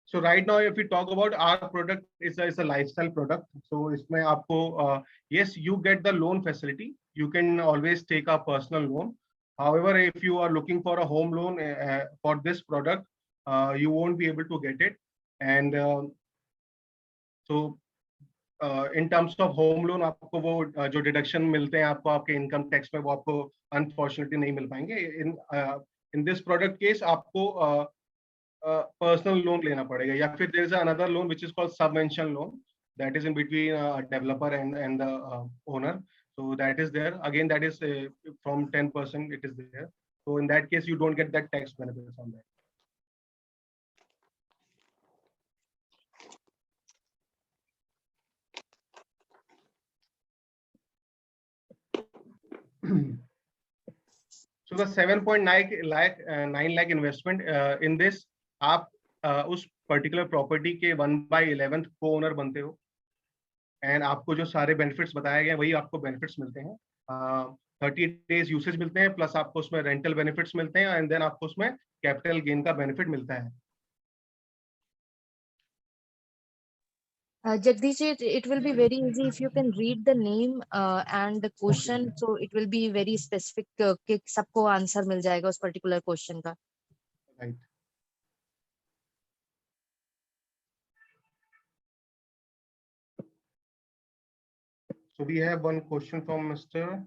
So right now, if we talk about our product, it's a lifestyle product. So इसमें आपको yes, you get the loan facility. You can always take a personal loan. However, if you are looking for a home loan for this product, you won't be able to get it. And so in terms of home loan, आपको वो जो deduction मिलते हैं आपको आपके income tax में, वो आपको unfortunately नहीं मिल पाएंगे. In this product case, आपको personal loan लेना पड़ेगा, या फिर there is another loan which is called subvention loan, that is in between a developer and the owner. So that is there again, that is from 10% it is there. So in that case you don't get that tax benefits on that. So the 7.9 lakh investment in this, आप उस particular property के 1/11 को owner बनते हो, and आपको जो सारे benefits बताए गए वही आपको बेनिफिट्स मिलते हैं. 30 डेज यूसेज मिलते हैं, प्लस आपको उसमें रेंटल बेनिफिट्स मिलते हैं, एंड देन आपको उसमें कैपिटल गेन का बेनिफिट मिलता है. Jagdish, it will be very easy if you can read the name and the question, so it will be very specific कि सबको आंसर मिल जाएगा उस पर्टिकुलर क्वेश्चन का. Right. So we have one question from Mr.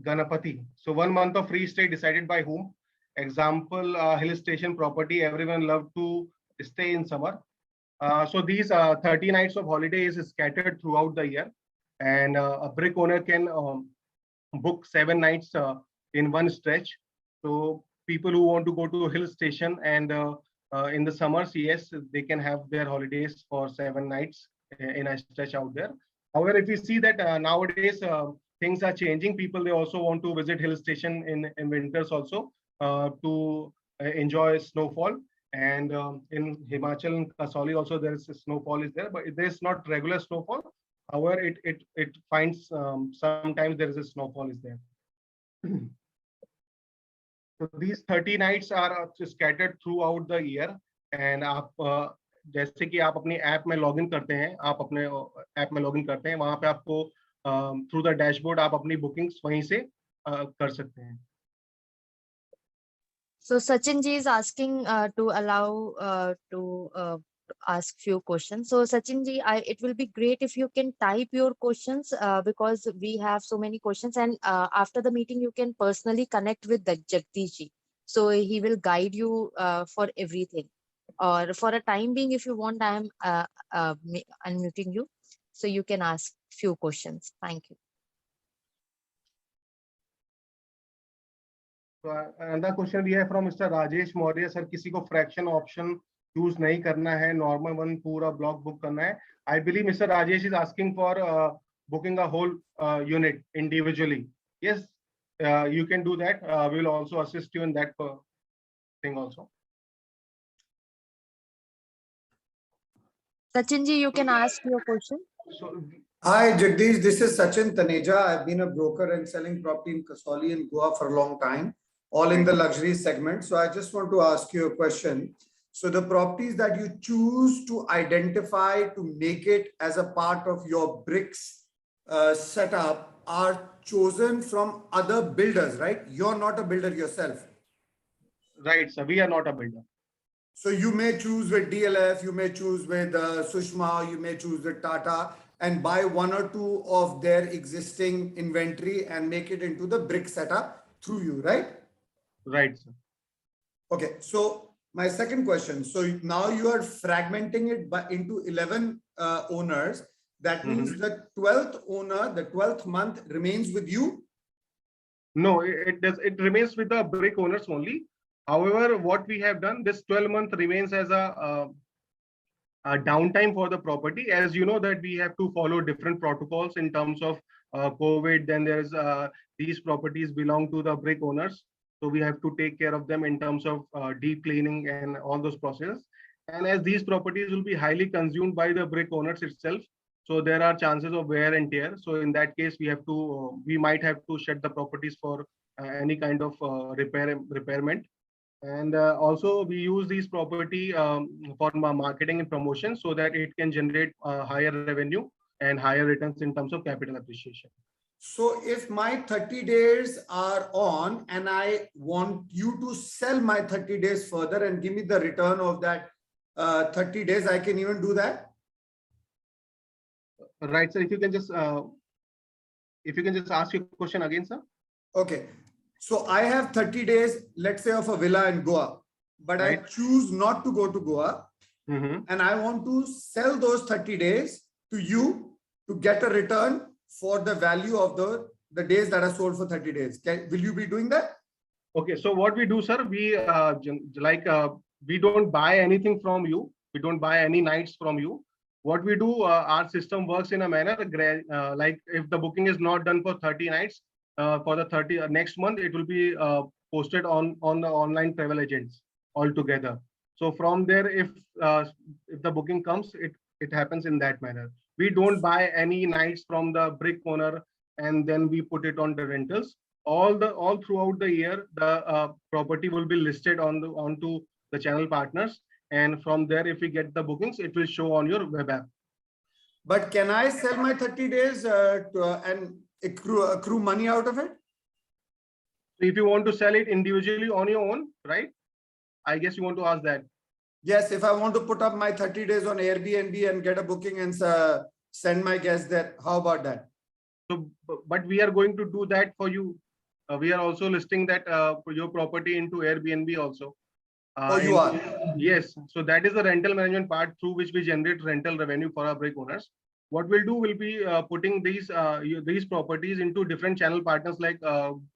Ganapati. So 1 month of free stay decided by whom? Example, hill station property, everyone love to stay in summer. So these 30 nights of holiday is scattered throughout the year, and a brick owner can book 7 nights in one stretch. So people who want to go to a hill station and in the summers, yes, they can have their holidays for 7 nights in a stretch out there. However, if you see that nowadays things are changing, people, they also want to visit hill station in winters also to enjoy snowfall. And in Himachal and Kasauli also there is snowfall is there, but there is not regular snowfall. However, it finds sometimes there is a snowfall is there. So these 30 nights are scattered throughout the year, and आप जैसे कि आप अपनी app में login करते हैं, आप अपने ऐप में लॉगिन करते हैं, वहां पे आपको थ्रू द डैशबोर्ड आप अपनी बुकिंग्स वहीं से कर सकते हैं. So Sachin ji is asking to allow to ask few questions. So Sachin ji, it will be great if you can type your questions because we have so many questions, and after the meeting you can personally connect with the Jagdish ji. So he will guide you for everything. or for a time being, if you want, I am unmuting you, so you can ask few questions. Thank you. So another question we have from Mr. Rajesh Maurya, sir, किसी को fraction option choose नहीं करना है, normal one पूरा block book करना है. I believe Mr. Rajesh is asking for booking a whole unit individually. Yes, you can do that. We will also assist you in that thing also. Sachin ji, you can ask your question. So, hi Jagdish, this is Sachin Taneja. I've been a broker and selling property in Kasoli and Goa for a long time, all in the luxury segment. So I just want to ask you a question. So the properties that you choose to identify to make it as a part of your BRICS setup are chosen from other builders, right? You're not a builder yourself. Right, sir. We are not a builder. So you may choose with DLF, you may choose with Sushma, you may choose with Tata and buy one or two of their existing inventory and make it into the BRIC setup through you, right? Right, sir. Okay, so my second question. So now you are fragmenting it into 11 owners. That means the 12th owner, the 12th month remains with you? No, it does. It remains with the BRIC owners only. However, what we have done, this 12-month remains as a downtime for the property. As you know that we have to follow different protocols in terms of COVID. Then there's these properties belong to the BRIC owners. So we have to take care of them in terms of deep cleaning and all those processes. And as these properties will be highly consumed by the BRIC owners itself, so there are chances of wear and tear. So in that case, we might have to shut the properties for any kind of repairment. And also we use these property for marketing and promotion so that it can generate higher revenue and higher returns in terms of capital appreciation. So if my 30 days are on and I want you to sell my 30 days further and give me the return of that 30 days, I can even do that? Right, sir. If you can just ask your question again, sir. Okay. So I have 30 days, let's say, of a villa in Goa, but right. I choose not to go to Goa and I want to sell those 30 days to you to get a return for the value of the days that are sold for 30 days. Will you be doing that? Okay. So what we do, sir, we we don't buy anything from you. We don't buy any nights from you. What we do, our system works in a manner like if the booking is not done for 30 nights, for the next month, it will be posted on the online travel agents altogether. So from there, if the booking comes, it happens in that manner. We don't buy any nights from the BRIC owner and then we put it on the rentals. All throughout the year, the property will be listed onto the channel partners. And from there, if we get the bookings, it will show on your web app. But can I sell my 30 days and accrue money out of it? So if you want to sell it individually on your own, right? I guess you want to ask that. Yes, if I want to put up my 30 days on Airbnb and get a booking and send my guests there, how about that? So, but we are going to do that for you. We are also listing that for your property into Airbnb also. Oh, you are? Yes. So that is the rental management part through which we generate rental revenue for our BRIC owners. What we'll do will be putting these properties into different channel partners like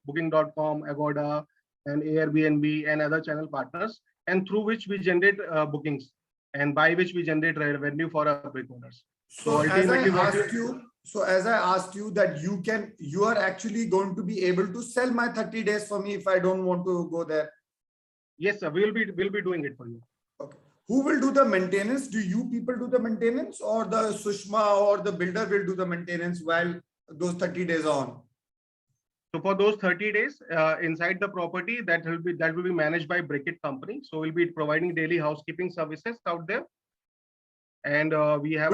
Booking.com, Agoda, and Airbnb and other channel partners, and through which we generate bookings and by which we generate revenue for our BRIC owners. So as I asked you that you are actually going to be able to sell my 30 days for me if I don't want to go there. Yes, sir. We'll be doing it for you. Okay. Who will do the maintenance? Do you people do the maintenance, or the Sushma or the builder will do the maintenance while those 30 days are on? So for those 30 days inside the property, that will be managed by Brikitt company. So we'll be providing daily housekeeping services out there. And we have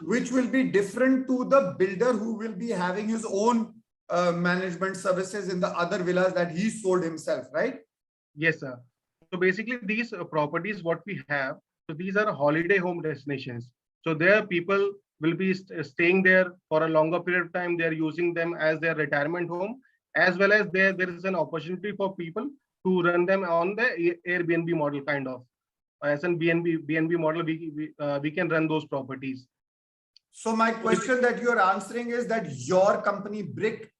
which will be different to the builder who will be having his own management services in the other villas that he sold himself, right? Yes, sir. So basically these properties, what we have, so these are holiday home destinations. So there people will be staying there for a longer period of time. They're using them as their retirement home, as well as there is an opportunity for people to run them on the Airbnb model kind of. as an BNB model, we can run those properties. So my question that you are answering is that your company BRIK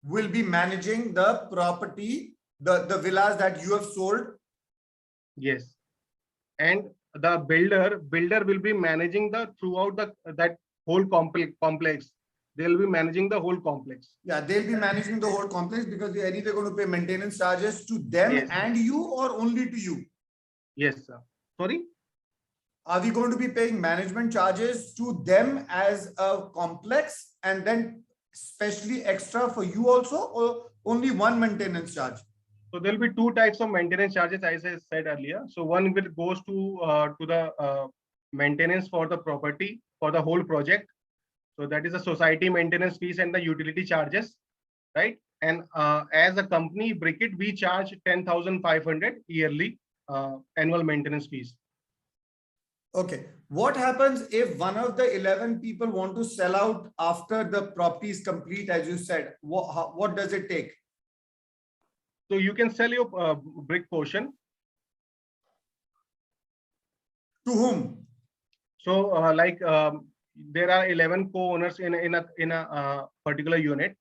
will be managing the property, the villas that you have sold. Yes, and the builder will be managing throughout that whole complex. They'll be managing the whole complex. Yeah, they'll be managing the whole complex because they're anyway going to pay maintenance charges to them. Yes, and you, or only to you? Yes, sir. Sorry? Are we going to be paying management charges to them as a complex and then especially extra for you also, or only one maintenance charge? So there'll be two types of maintenance charges, as I said earlier. So one will goes to the maintenance for the property for the whole project. So that is the society maintenance fees and the utility charges, right? And as a company, Brikitt, we charge 10,500 yearly annual maintenance fees. Okay. What happens if one of the 11 people want to sell out after the property is complete, as you said? What does it take? So you can sell your BRIK portion. To whom? So there are 11 co-owners in a particular unit.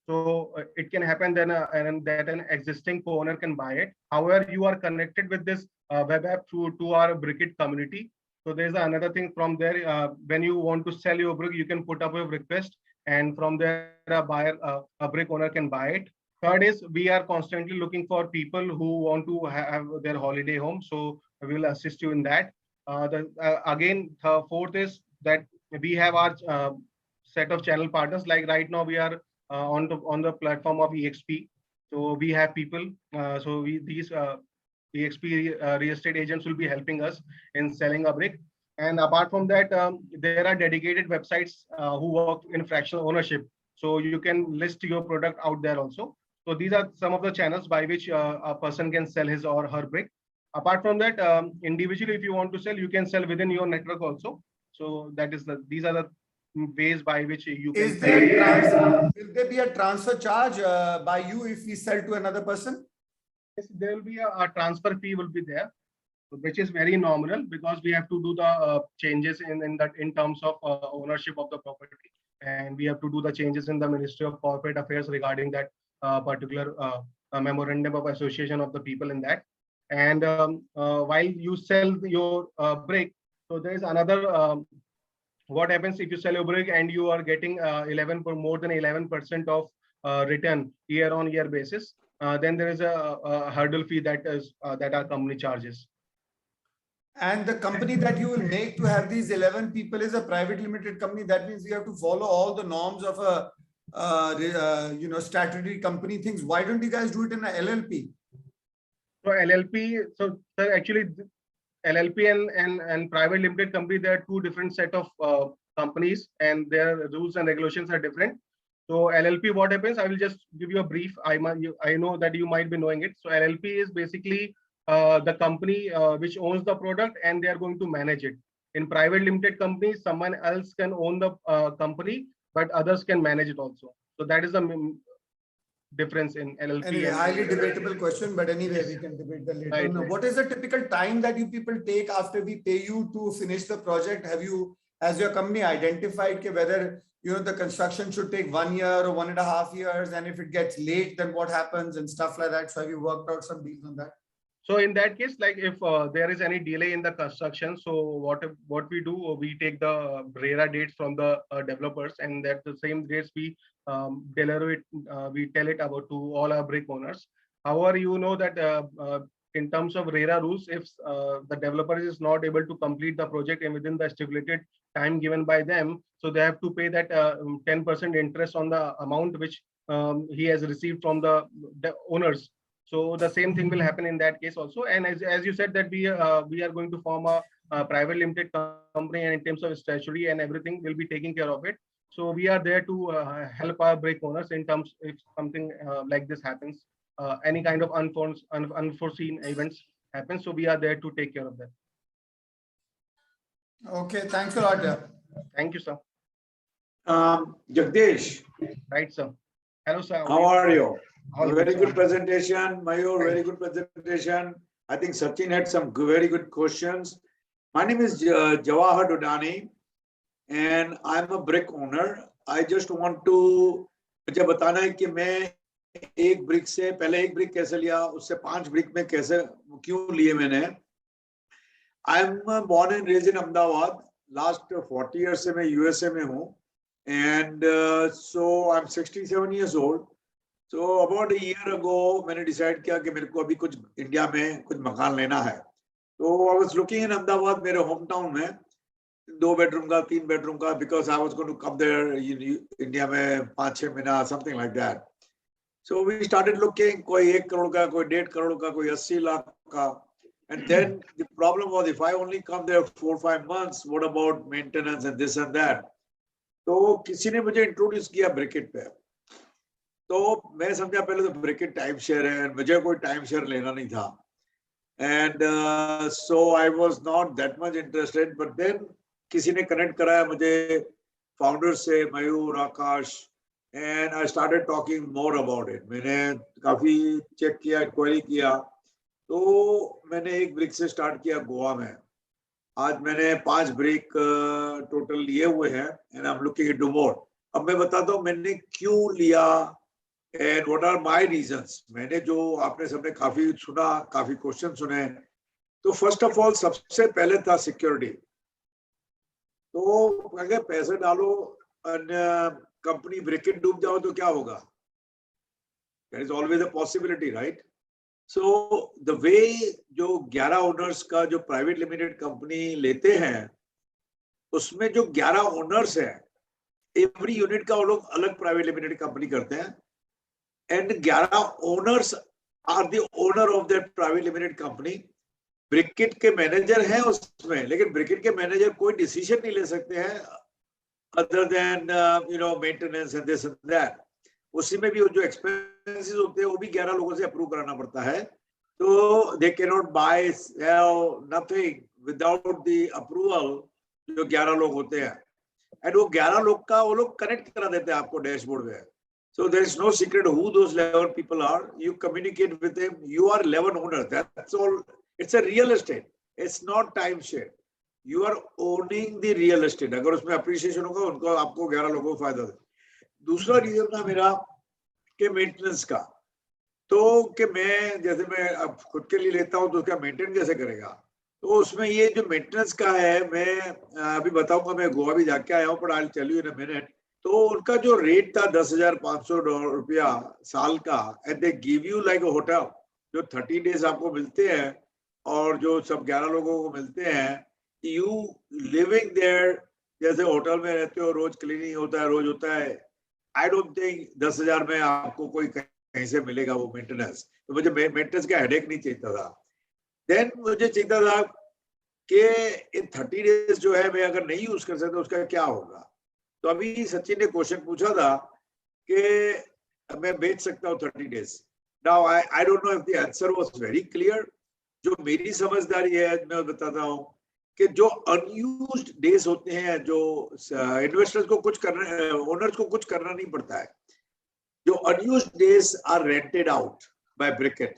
So it can happen then that an existing co-owner can buy it. However, you are connected with this web app to our Brikitt community. So there's another thing from there. When you want to sell your BRIK, you can put up a request, and from there a buyer, a BRIK owner can buy it. Third is we are constantly looking for people who want to have their holiday home. So we will assist you in that. Again, the fourth is that we have our set of channel partners. Like right now, we are on the platform of EXP. So we have people. These EXP real estate agents will be helping us in selling a BRIK. And apart from that, there are dedicated websites who work in fractional ownership. So you can list your product out there also. So these are some of the channels by which a person can sell his or her BRIK. Apart from that, individually, if you want to sell, you can sell within your network also. So that is these are the ways by which you can. Will there be a transfer charge by you if we sell to another person? Yes, there will be a transfer fee will be there, which is very nominal because we have to do the changes in terms of ownership of the property, and we have to do the changes in the Ministry of Corporate Affairs regarding that particular memorandum of association of the people in that. And while you sell your BRIK, so there is another. What happens if you sell your BRIK and you are getting more than 11% of return year-on-year basis? Then there is a hurdle fee that our company charges. And the company that you will make to have these 11 people is a private limited company. That means you have to follow all the norms of a statutory company things. Why don't you guys do it in an LLP? So LLP, so sir, actually LLP and private limited company, there are two different set of companies, and their rules and regulations are different. So LLP, what happens? I will just give you a brief. I know that you might be knowing it. So LLP is basically the company which owns the product, and they are going to manage it. In private limited companies, someone else can own the company, but others can manage it also. So that is the difference in LLP. Anyway, highly debatable question, but anyway, we can debate that later. Right. Now, what is the typical time that you people take after we pay you to finish the project? Have you, as your company, identified whether the construction should take 1 year or 1.5 years, and if it gets late, then what happens and stuff like that? So have you worked out some deals on that? So in that case, like if there is any delay in the construction, so what we do, we take the RERA dates from the developers, and that the same dates we deliver it, we tell it about to all our BRIK owners. However, you know that in terms of RERA rules, if the developer is not able to complete the project and within the stipulated time given by them, so they have to pay that 10% interest on the amount which he has received from the owners. So the same thing will happen in that case also. And as you said that we are going to form a private limited company, and in terms of statutory and everything, will be taking care of it. So we are there to help our BRIK owners in terms if something like this happens, any kind of unforeseen events happen. So we are there to take care of that. Okay, thanks a lot. Yeah. Thank you, sir. Jagdish. Right, sir. Hello, sir. How are you? All Very good presentation, Mayur. Very good presentation. I think Sachin had some very good questions. My name is Jawahar Dodani, and I'm a BRIK owner. I just want to मुझे बताना है कि मैं एक brick से पहले एक brick कैसे लिया, उससे 5 ब्रिक में कैसे क्यों लिए मैंने. I'm born and raised in Ahmedabad. Last 40 years से मैं USA में हूँ, and so I'm 67 years old. So about a year ago मैंने decide किया कि मेरे को अभी कुछ इंडिया में कुछ मकान लेना है. तो I was looking in Ahmedabad, मेरे होम टाउन में 2 बेडरूम का 3 बेडरूम का, because I was going to come there India में 5-6 महीना, something like that. So we started looking, कोई 1 करोड़ का, कोई 1.5 करोड़ का, कोई 80 लाख का. And then the problem was, if I only come there 4-5 months, what about maintenance and this and that? तो किसी ने मुझे इंट्रोड्यूस किया ब्रिकेट पे. तो मैं समझा पहले तो ब्रिकेट टाइम शेयर है, मुझे कोई टाइम शेयर लेना नहीं था. And so I was not that much interested. But then किसी ने कनेक्ट कराया मुझे फाउंडर से, मयूर, आकाश, and I started talking more about it. मैंने काफी चेक किया, क्वेरी किया. तो मैंने एक ब्रिक से स्टार्ट किया गोवा में. आज मैंने 5 ब्रिक टोटल लिए हुए हैं, and I'm looking into more. अब मैं बताता हूँ मैंने क्यों लिया and what are my reasons. मैंने जो आपने सबने काफी सुना, काफी क्वेश्चन सुने. तो फर्स्ट ऑफ ऑल सबसे पहले था सिक्योरिटी. तो अगर पैसे डालो कंपनी ब्रिकेट डूब जाओ तो क्या होगा? There is always a possibility, right? So the way जो 11 ओनर्स का जो प्राइवेट लिमिटेड कंपनी लेते हैं, उसमें जो 11 ओनर्स हैं, एवरी यूनिट का वो लोग अलग प्राइवेट लिमिटेड कंपनी करते हैं. And 11 owners are the owner of that private limited company. Bricket के मैनेजर हैं उसमें, लेकिन ब्रिकेट के मैनेजर कोई डिसीजन नहीं ले सकते हैं other than maintenance and this and that. उसी में भी जो एक्सपेंसेस होते हैं वो भी 11 लोगों से अप्रूव कराना पड़ता है. तो they cannot buy, sell, nothing without the approval जो 11 लोग होते हैं. एंड वो 11 लोग का वो लोग कनेक्ट करा देते हैं आपको डैशबोर्ड में. So there is no secret who those 11 people are. You communicate with them. You are 11 owners. That's all. It's a real estate. It's not timeshare. You are owning the real estate. अगर उसमें appreciation होगा, उनको आपको 11 लोगों को फायदा दे. दूसरा reason था मेरा कि मेंटेनेंस का. तो कि मैं जैसे मैं अब खुद के लिए लेता हूँ तो उसका मेंटेन कैसे करेगा. तो उसमें ये जो मेंटेनेंस का है, मैं अभी बताऊंगा. मैं गोवा भी जाके आया हूँ, but I'll tell you in a minute. तो उनका जो रेट था $10,500 साल का, and they give you like a hotel, जो 30 days आपको मिलते हैं और जो सब 11 लोगों को मिलते हैं. You living there जैसे होटल में रहते हो, रोज क्लीनिंग होता है, रोज होता है. I don't think 10,000 में आपको कोई कहीं से मिलेगा वो मेंटेनेंस. तो मुझे मेंटेनेंस का हेडेक नहीं चाहिए था. देन मुझे चाहिए था कि इन 30 डेज जो है मैं अगर नहीं यूज कर सकता उसका क्या होगा. तो अभी सचिन ने क्वेश्चन पूछा था कि मैं बेच सकता हूँ 30 days. Now I don't know if the answer was very clear. जो मेरी समझदारी है मैं बताता हूँ कि जो अनयूज्ड डेज होते हैं, जो इन्वेस्टर्स को कुछ करना, ओनर्स को कुछ करना नहीं पड़ता है, जो unused days are rented out by Bricket.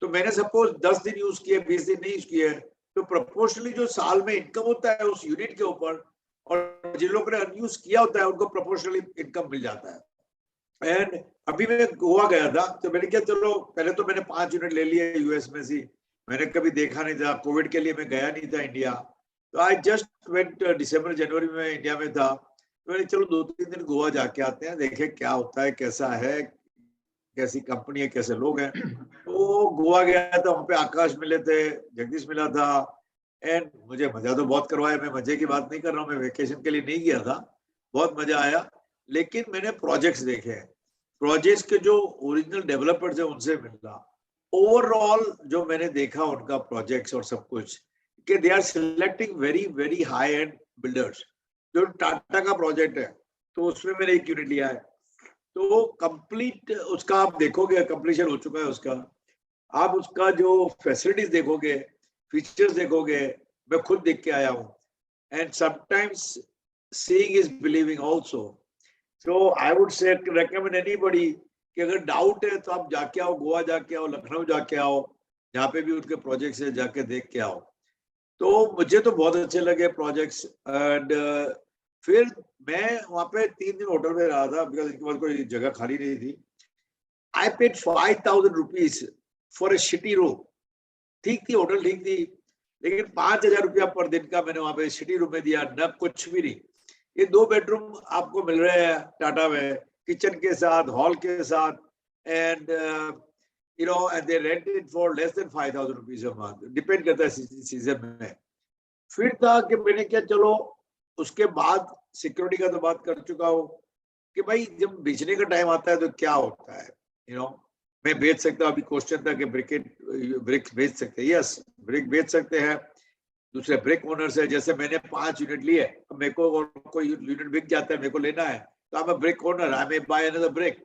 तो मैंने सपोज 10 दिन यूज किए, 20 दिन नहीं यूज किए, तो प्रोपोर्शनली जो साल में इनकम होता है उस यूनिट के ऊपर, और जिन लोगों ने अनयूज किया होता है उनको प्रोपोर्शनली इनकम मिल जाता है. एंड अभी मैं गोवा गया था तो मैंने क्या, चलो पहले तो मैंने 5 यूनिट ले लिए यूएस में से. मैंने कभी देखा नहीं था, कोविड के लिए मैं गया नहीं था इंडिया. तो आई जस्ट वेंट दिसंबर जनवरी में इंडिया में था. तो मैंने चलो 2-3 दिन गोवा जाके आते हैं, देखें क्या होता है, कैसा है, कैसी कंपनी है, कैसे लोग हैं. तो गोवा गया था, वहाँ पे आकाश मिले थे, जगदीश मिला था. एंड मुझे मजा तो बहुत करवाया. मैं मजे की बात नहीं कर रहा हूँ, मैं वेकेशन के लिए नहीं गया था, बहुत मजा आया. लेकिन मैंने प्रोजेक्ट्स देखे, प्रोजेक्ट्स के जो ओरिजिनल डेवलपर्स हैं उनसे मिला. ओवरऑल जो मैंने देखा उनका प्रोजेक्ट्स और सब कुछ, कि they are selecting very very high and builders. जो टाटा का प्रोजेक्ट है तो उसमें मैंने एक यूनिट लिया है. तो कंप्लीट उसका आप देखोगे, कंप्लीशन हो चुका है उसका. आप उसका जो फैसिलिटीज देखोगे, फीचर्स देखोगे, मैं खुद देख के आया हूँ. And sometimes seeing is believing also. So I would say recommend anybody कि अगर डाउट है तो आप जाके आओ, गोवा जाके आओ, लखनऊ जाके आओ. जहाँ पे भी उनके प्रोजेक्ट्स है जाके देख के आओ। तो मुझे तो बहुत अच्छे लगे प्रोजेक्ट्स। एंड फिर मैं वहाँ पे 3 दिन होटल में रहा था, बिकॉज इनके पास कोई जगह खाली नहीं थी। I paid 5,000 rupees for a shitty room. ठीक थी, होटल ठीक थी, लेकिन 5,000 रुपया पर दिन का मैंने वहां पे सिटी रूम में दिया, न कुछ भी नहीं। ये 2 बेडरूम आपको मिल रहे हैं टाटा में, किचन के साथ, हॉल के साथ, and you know and they rent it for less than 5,000 rupees a month, depend करता है सीजन में। फिर था कि मैंने क्या, चलो उसके बाद सिक्योरिटी का तो बात कर चुका हूँ कि भाई जब बेचने का टाइम आता है तो क्या होता है, यू नो मैं बेच सकता हूँ। अभी क्वेश्चन था कि ब्रिक बेच सकते हैं। यस, ब्रिक बेच सकते हैं। दूसरे ब्रिक ओनर्स है, जैसे मैंने 5 यूनिट लिए, मेरे को और कोई यूनिट बिक जाता है, मेरे को लेना है, तो I am a brick owner, I may by another brick.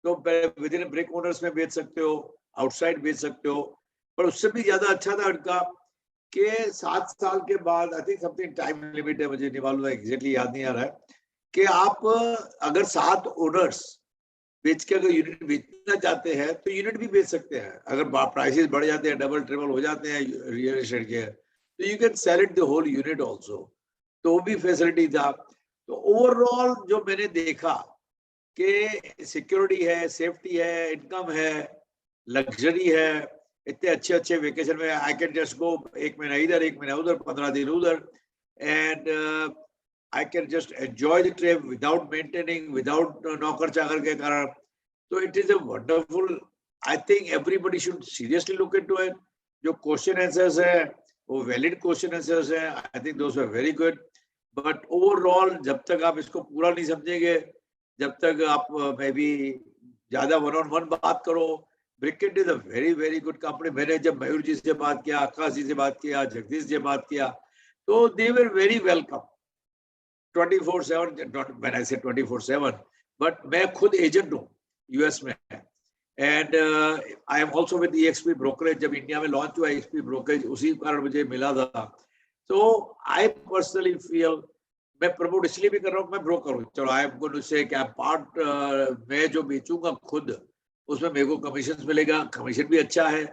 तो विद इन ब्रिक ओनर्स में बेच सकते हो, आउटसाइड बेच सकते हो। पर उससे भी ज्यादा अच्छा था उनका कि 7 साल के बाद, I think something time limit है, मुझे नहीं मालूम है, एग्जैक्टली याद नहीं आ रहा है, कि आप अगर 7 ओनर्स बेच के अगर यूनिट बेचना चाहते हैं तो यूनिट भी बेच सकते हैं। अगर प्राइसेस बढ़ जाते हैं, डबल ट्रिपल हो जाते हैं रियल एस्टेट के, तो you can sell it the whole unit also. तो वो भी फैसिलिटी था। तो ओवरऑल जो मैंने देखा कि सिक्योरिटी है, सेफ्टी है, इनकम है, लग्जरी है, इतने अच्छे अच्छे वेकेशन में आई कैन जस्ट गो 1 महीना इधर, 1 महीना उधर, 15 दिन उधर, and I can just enjoy the trip without maintaining, without नौकर चाकर के कारण। तो it is a wonderful, I think everybody should seriously look into it। जो question answers है वो valid question answers है, I think those were very good। But overall जब तक आप इसको पूरा नहीं समझेंगे, जब तक आप maybe ज्यादा one-on-one बात करो, Brikitt is a very very good company। मैंने जब मयूर जी से बात किया, आकाश जी से बात किया, जगदीश जी से बात किया, तो they were very welcome। 24/7, not when I say 24/7, but मैं खुद एजेंट हूँ यूएस में, and I am also with EXP brokerage. जब इंडिया में लॉन्च हुआ EXP ब्रोकरेज, उसी कारण मुझे मिला था। तो आई पर्सनली फील, मैं प्रमोट इसलिए भी कर रहा हूँ, मैं ब्रोकर हूँ, चलो आई एम गोइंग टू से क्या पार्ट मैं जो बेचूंगा खुद, उसमें मेरे को कमीशन मिलेगा, कमीशन भी अच्छा है,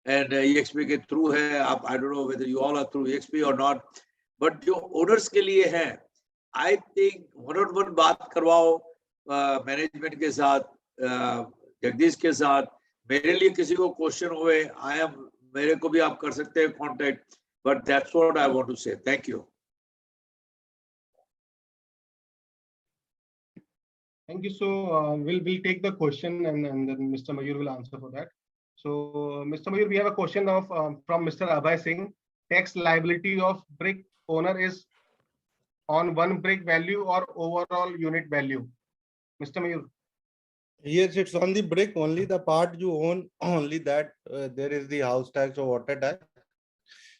एंड EXP के थ्रू है। आप I don't know whether you all are through EXP और नॉट, बट जो ओनर्स के लिए है, आई थिंक one-on-one बात करवाओ मैनेजमेंट के साथ, जगदीश के साथ। मेरे लिए किसी को क्वेश्चन हुए, आई एम, मेरे को भी आप कर सकते हैं contact, but that's what I want to say. Thank you. Thank you. So we'll take the question, and then Mr. Mayur will answer for that. So Mr. Mayur, we have a question of from Mr. Abhay Singh. Tax liability of brick owner is on one brick value or overall unit value? Mr. Mayur. Yes, it's on the brick only, the part you own, only that there is the house tax or water tax.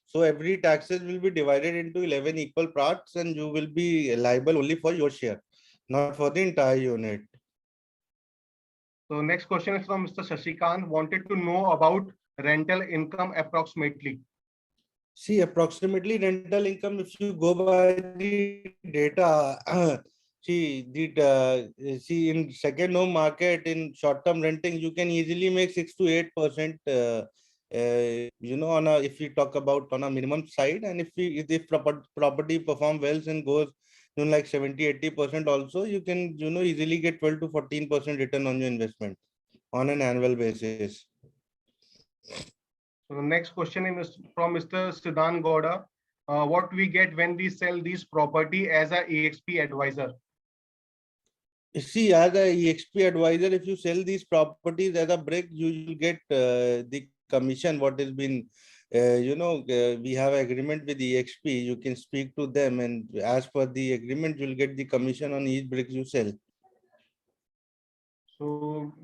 So every taxes will be divided into 11 equal parts, and you will be liable only for your share, not for the entire unit. So next question is from Mr. Shashikant. Wanted to know about rental income approximately. See, approximately rental income, if you go by the data, see in second home market, in short-term renting, you can easily make 6 to 8%. You know, on a, if we talk about on a minimum side, and if the property perform well and goes, you know, like 70-80% also, you can, you know, easily get 12 to 14% return on your investment on an annual basis. So the next question is from Mr. Siddhan Gowda. What we get when we sell these property as a EXP advisor? See, as a EXP advisor, if you sell these properties as a BRIK, you will get the commission what has been, you know, we have agreement with EXP. You can speak to them, and as per the agreement, you'll get the commission on each BRIK you sell. So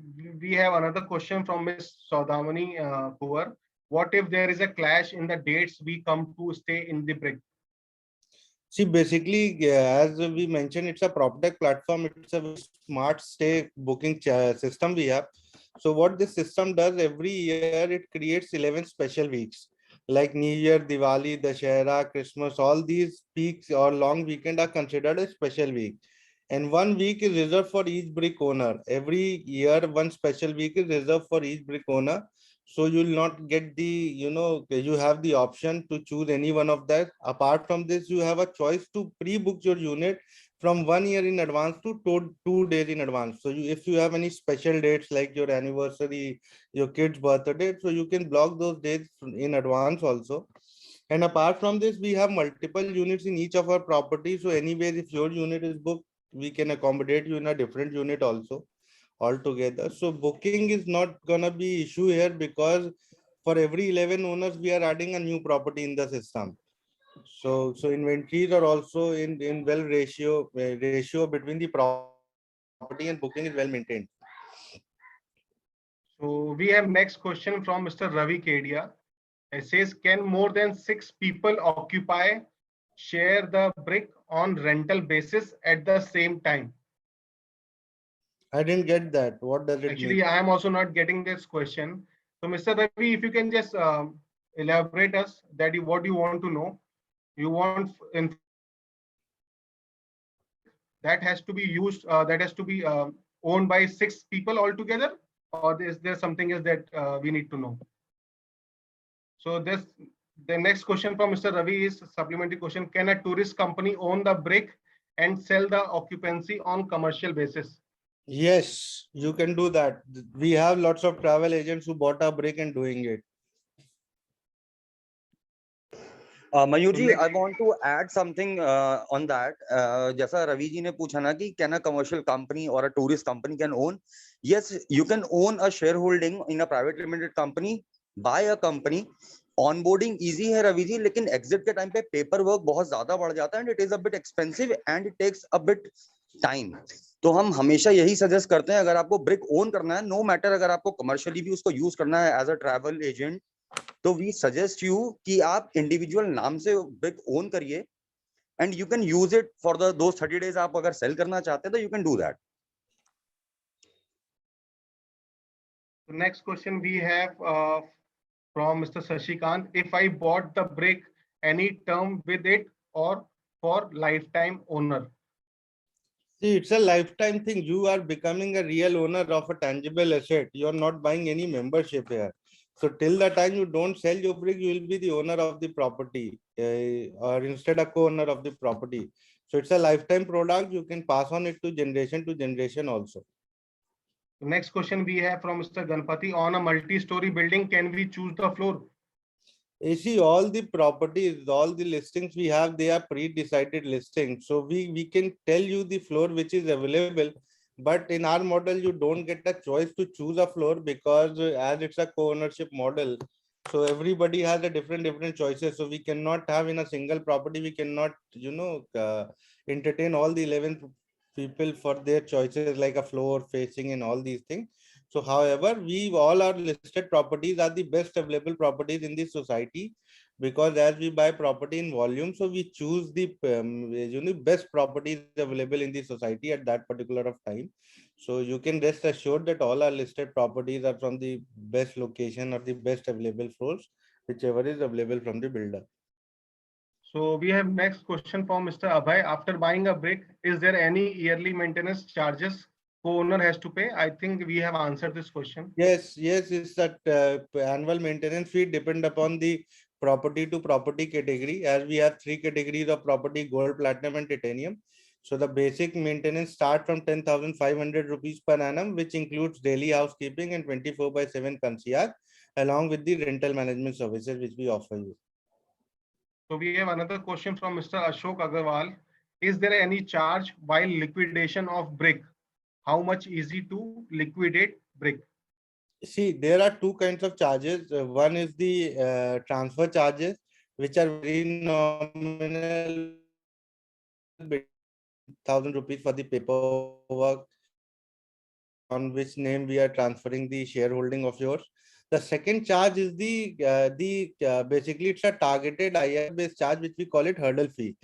we have another question from Ms. Saudamani Kuwar. What if there is a clash in the dates we come to stay in the BRIK? See, basically, as we mentioned, it's a Proptech platform. It's a smart stay booking system we have. So what this system does, every year it creates 11 special weeks like New Year, Diwali, Dashera, Christmas. All these peaks or long weekend are considered a special week. And 1 week is reserved for each BRIK owner. Every year, one special week is reserved for each BRIK owner. So you will not get the, you have the option to choose any one of that. Apart from this, you have a choice to pre-book your unit from 1 year in advance to 2 days in advance. So if you have any special dates like your anniversary, your kid's birthday, so you can block those dates in advance also. And apart from this, we have multiple units in each of our properties. So anyways, if your unit is booked, we can accommodate you in a different unit also altogether. So booking is not gonna be issue here, because for every 11 owners, we are adding a new property in the system. So inventories are also in well ratio between the property and booking is well maintained. So we have next question from Mr. Ravi Kedia. It says, can more than 6 people occupy, share the BRIK on rental basis at the same time? I didn't get that. What does it Actually, mean? I am also not getting this question. So Mr. Ravi, if you can just elaborate us that what you want to know. You want that has to be used, that has to be owned by 6 people altogether, or is there something else that we need to know? So the next question from Mr. Ravi is supplementary question. Can a tourist company own the BRIK and sell the occupancy on commercial basis? Yes, you can do that. We have lots of travel agents who bought a BRIK and doing it. Mayur ji, I want to add something on that. जैसा रवि जी ने पूछा ना कि can a commercial company or a tourist company can own? Yes, you can own a shareholding in a private limited company, buy a company. Onboarding easy है रवि जी, लेकिन exit के time पे paper work बहुत ज़्यादा बढ़ जाता है and it is a bit expensive and it takes a bit time. तो हम हमेशा यही suggest करते हैं, अगर आपको BRIK own करना है, no matter अगर आपको commercially भी उसको use करना है as a travel agent, तो वी सजेस्ट यू कि आप इंडिविजुअल नाम से BRIK ओन करिए and you can use it for दो 30 डेज. आप अगर सेल करना चाहते हैं तो you can do that. Next question we have from Mr. Sashikant. If I bought the BRIK, any term with it or for lifetime owner? See, it's a lifetime thing. You are becoming a real owner of a tangible asset. You are not buying any membership here. So till the time you don't sell your BRIK, you will be the owner of the property, or instead a co-owner of the property. So it's a lifetime product. You can pass on it to generation also. Next question we have from Mr. Ganpati. On a multi-story building, can we choose the floor? You see, all the properties, all the listings we have, they are pre-decided listings. So we can tell you the floor which is available. But in our model, you don't get a choice to choose a floor, because as it's a co-ownership model, so everybody has a different choices. So we cannot have in a single property, we cannot, entertain all the 11 people for their choices like a floor, facing and all these things. So however, all our listed properties are the best available properties in the society, because as we buy property in volume, so we choose the best properties available in the society at that particular of time. So you can rest assured that all our listed properties are from the best location or the best available floors, whichever is available from the builder. So we have next question from Mr. Abhay. After buying a BRIK, is there any yearly maintenance charges co-owner has to pay? I think we have answered this question. Yes, it's that annual maintenance fee depend upon the property to property category, as we have 3 categories of property: gold, platinum and titanium. So the basic maintenance start from 10,500 rupees per annum, which includes daily housekeeping and 24/7 concierge, along with the rental management services which we offer you. So we have another question from Mr. Ashok Agarwal. Is there any charge while liquidation of BRIK? How much easy to liquidate BRIK? See, there are 2 kinds of charges. One is the transfer charges, which are very nominal, 1,000 rupees for the paperwork on which name we are transferring the shareholding of yours. The second charge is basically it's a targeted IR based charge, which we call it hurdle fee.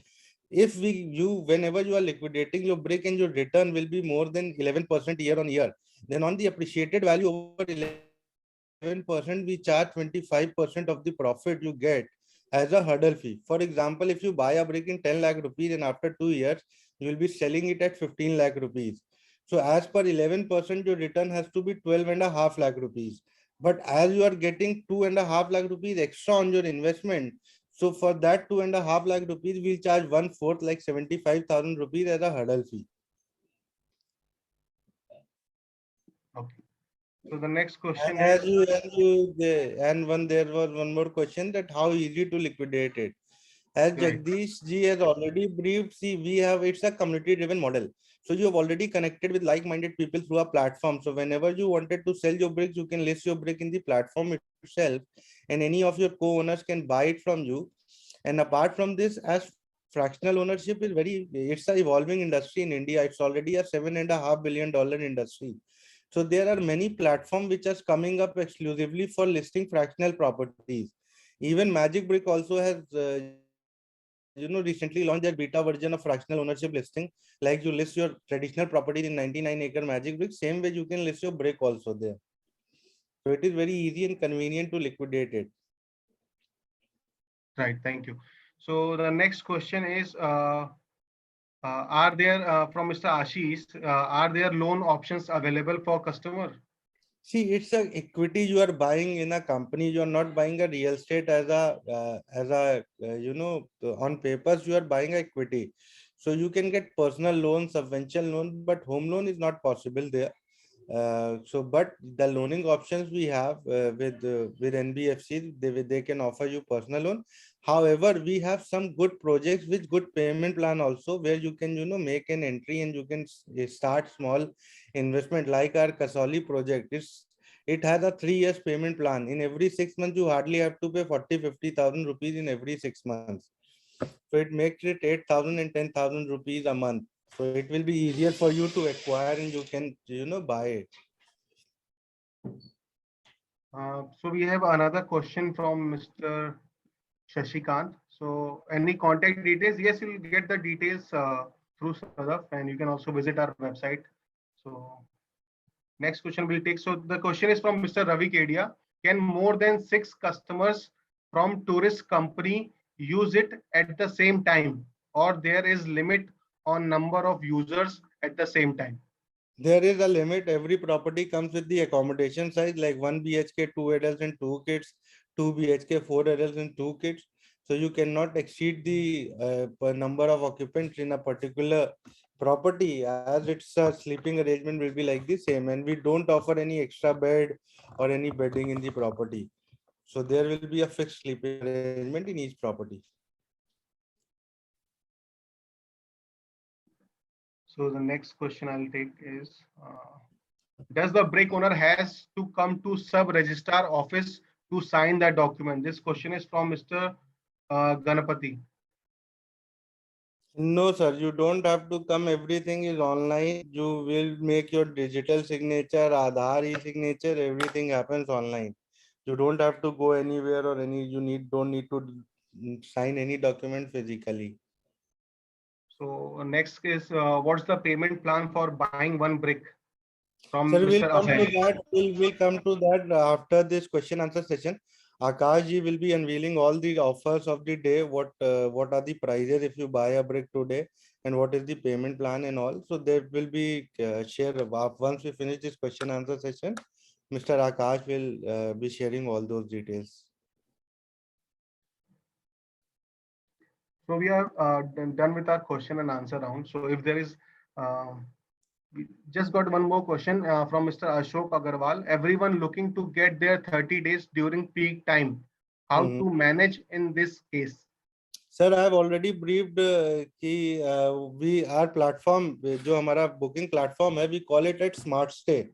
If whenever you are liquidating your BRIK and your return will be more than 11% year on year, then on the appreciated value over 11%, we charge 25% of the profit you get as a hurdle fee. For example, if you buy a BRIK in 10 lakh rupees and after 2 years, you will be selling it at 15 lakh rupees. So as per 11%, your return has to be 12.5 lakh rupees. But as you are getting 2.5 lakh rupees extra on your investment, so for that 2.5 lakh rupees, we'll charge 1/4, like 75,000 rupees as a hurdle fee. Okay. So the next question And is, there was one more question, that how easy to liquidate it. As right. Jagdish ji has already briefed, see, it's a community driven model. So you have already connected with like-minded people through a platform. So whenever you wanted to sell your bricks, you can list your brick in the platform itself, and any of your co-owners can buy it from you. And apart from this, as fractional ownership is it's an evolving industry in India. It's already a $7.5 billion industry. So there are many platforms which are coming up exclusively for listing fractional properties. Even Magic Brick also has, recently launched their beta version of fractional ownership listing. Like you list your traditional property in 99-acre Magic Brick, same way you can list your brick also there. So it is very easy and convenient to liquidate it. Right. Thank you. So the next question is, are there from Mr. Ashish, are there loan options available for customer? See, it's a equity you are buying in a company. You are not buying a real estate as on papers you are buying equity. So you can get personal loan, subvention loan, but home loan is not possible there. But the loaning options we have with NBFC, they can offer you personal loan. However, we have some good projects with good payment plan also, where you can make an entry and you can start small investment, like our Kasoli project. It has a 3 years payment plan. In every 6 months, you hardly have to pay 40,000-50,000 rupees in every 6 months. So it makes it 8,000 and 10,000 rupees a month. So it will be easier for you to acquire and you can, buy it. So we have another question from Mr. Shashikant. So any contact details? Yes, you'll get the details through Sadaf, and you can also visit our website. So next question we'll take. So the question is from Mr. Ravi Kedia. Can more than 6 customers from tourist company use it at the same time, or there is limit on number of users at the same time? There is a limit. Every property comes with the accommodation size, like 1 BHK, 2 adults and 2 kids, 2 BHK, 4 adults and 2 kids. So you cannot exceed the number of occupants in a particular property, as its sleeping arrangement will be like the same. And we don't offer any extra bed or any bedding in the property. So there will be a fixed sleeping arrangement in each property. So the next question I'll take is, does the BRIK owner has to come to sub-registrar office to sign that document? This question is from Mr. Ganapati. No, sir, you don't have to come. Everything is online. You will make your digital signature, Aadhaar e-signature, everything happens online. You don't have to go anywhere or don't need to sign any document physically. So next is, what's the payment plan for buying one brick? From Sir, Mr. Abhay. we'll come to that after this question answer session. Akash ji will be unveiling all the offers of the day. What are the prices if you buy a brick today, and what is the payment plan and all. So there will be share once we finish this question answer session. Mr. Akash will be sharing all those details. So we are done with our question and answer round. So if there is, we just got one more question from Mr. Ashok Agarwal. Everyone looking to get their 30 days during peak time. How to manage in this case? Sir, I have already briefed कि our platform, जो हमारा booking platform है, we call it at Smart Stay.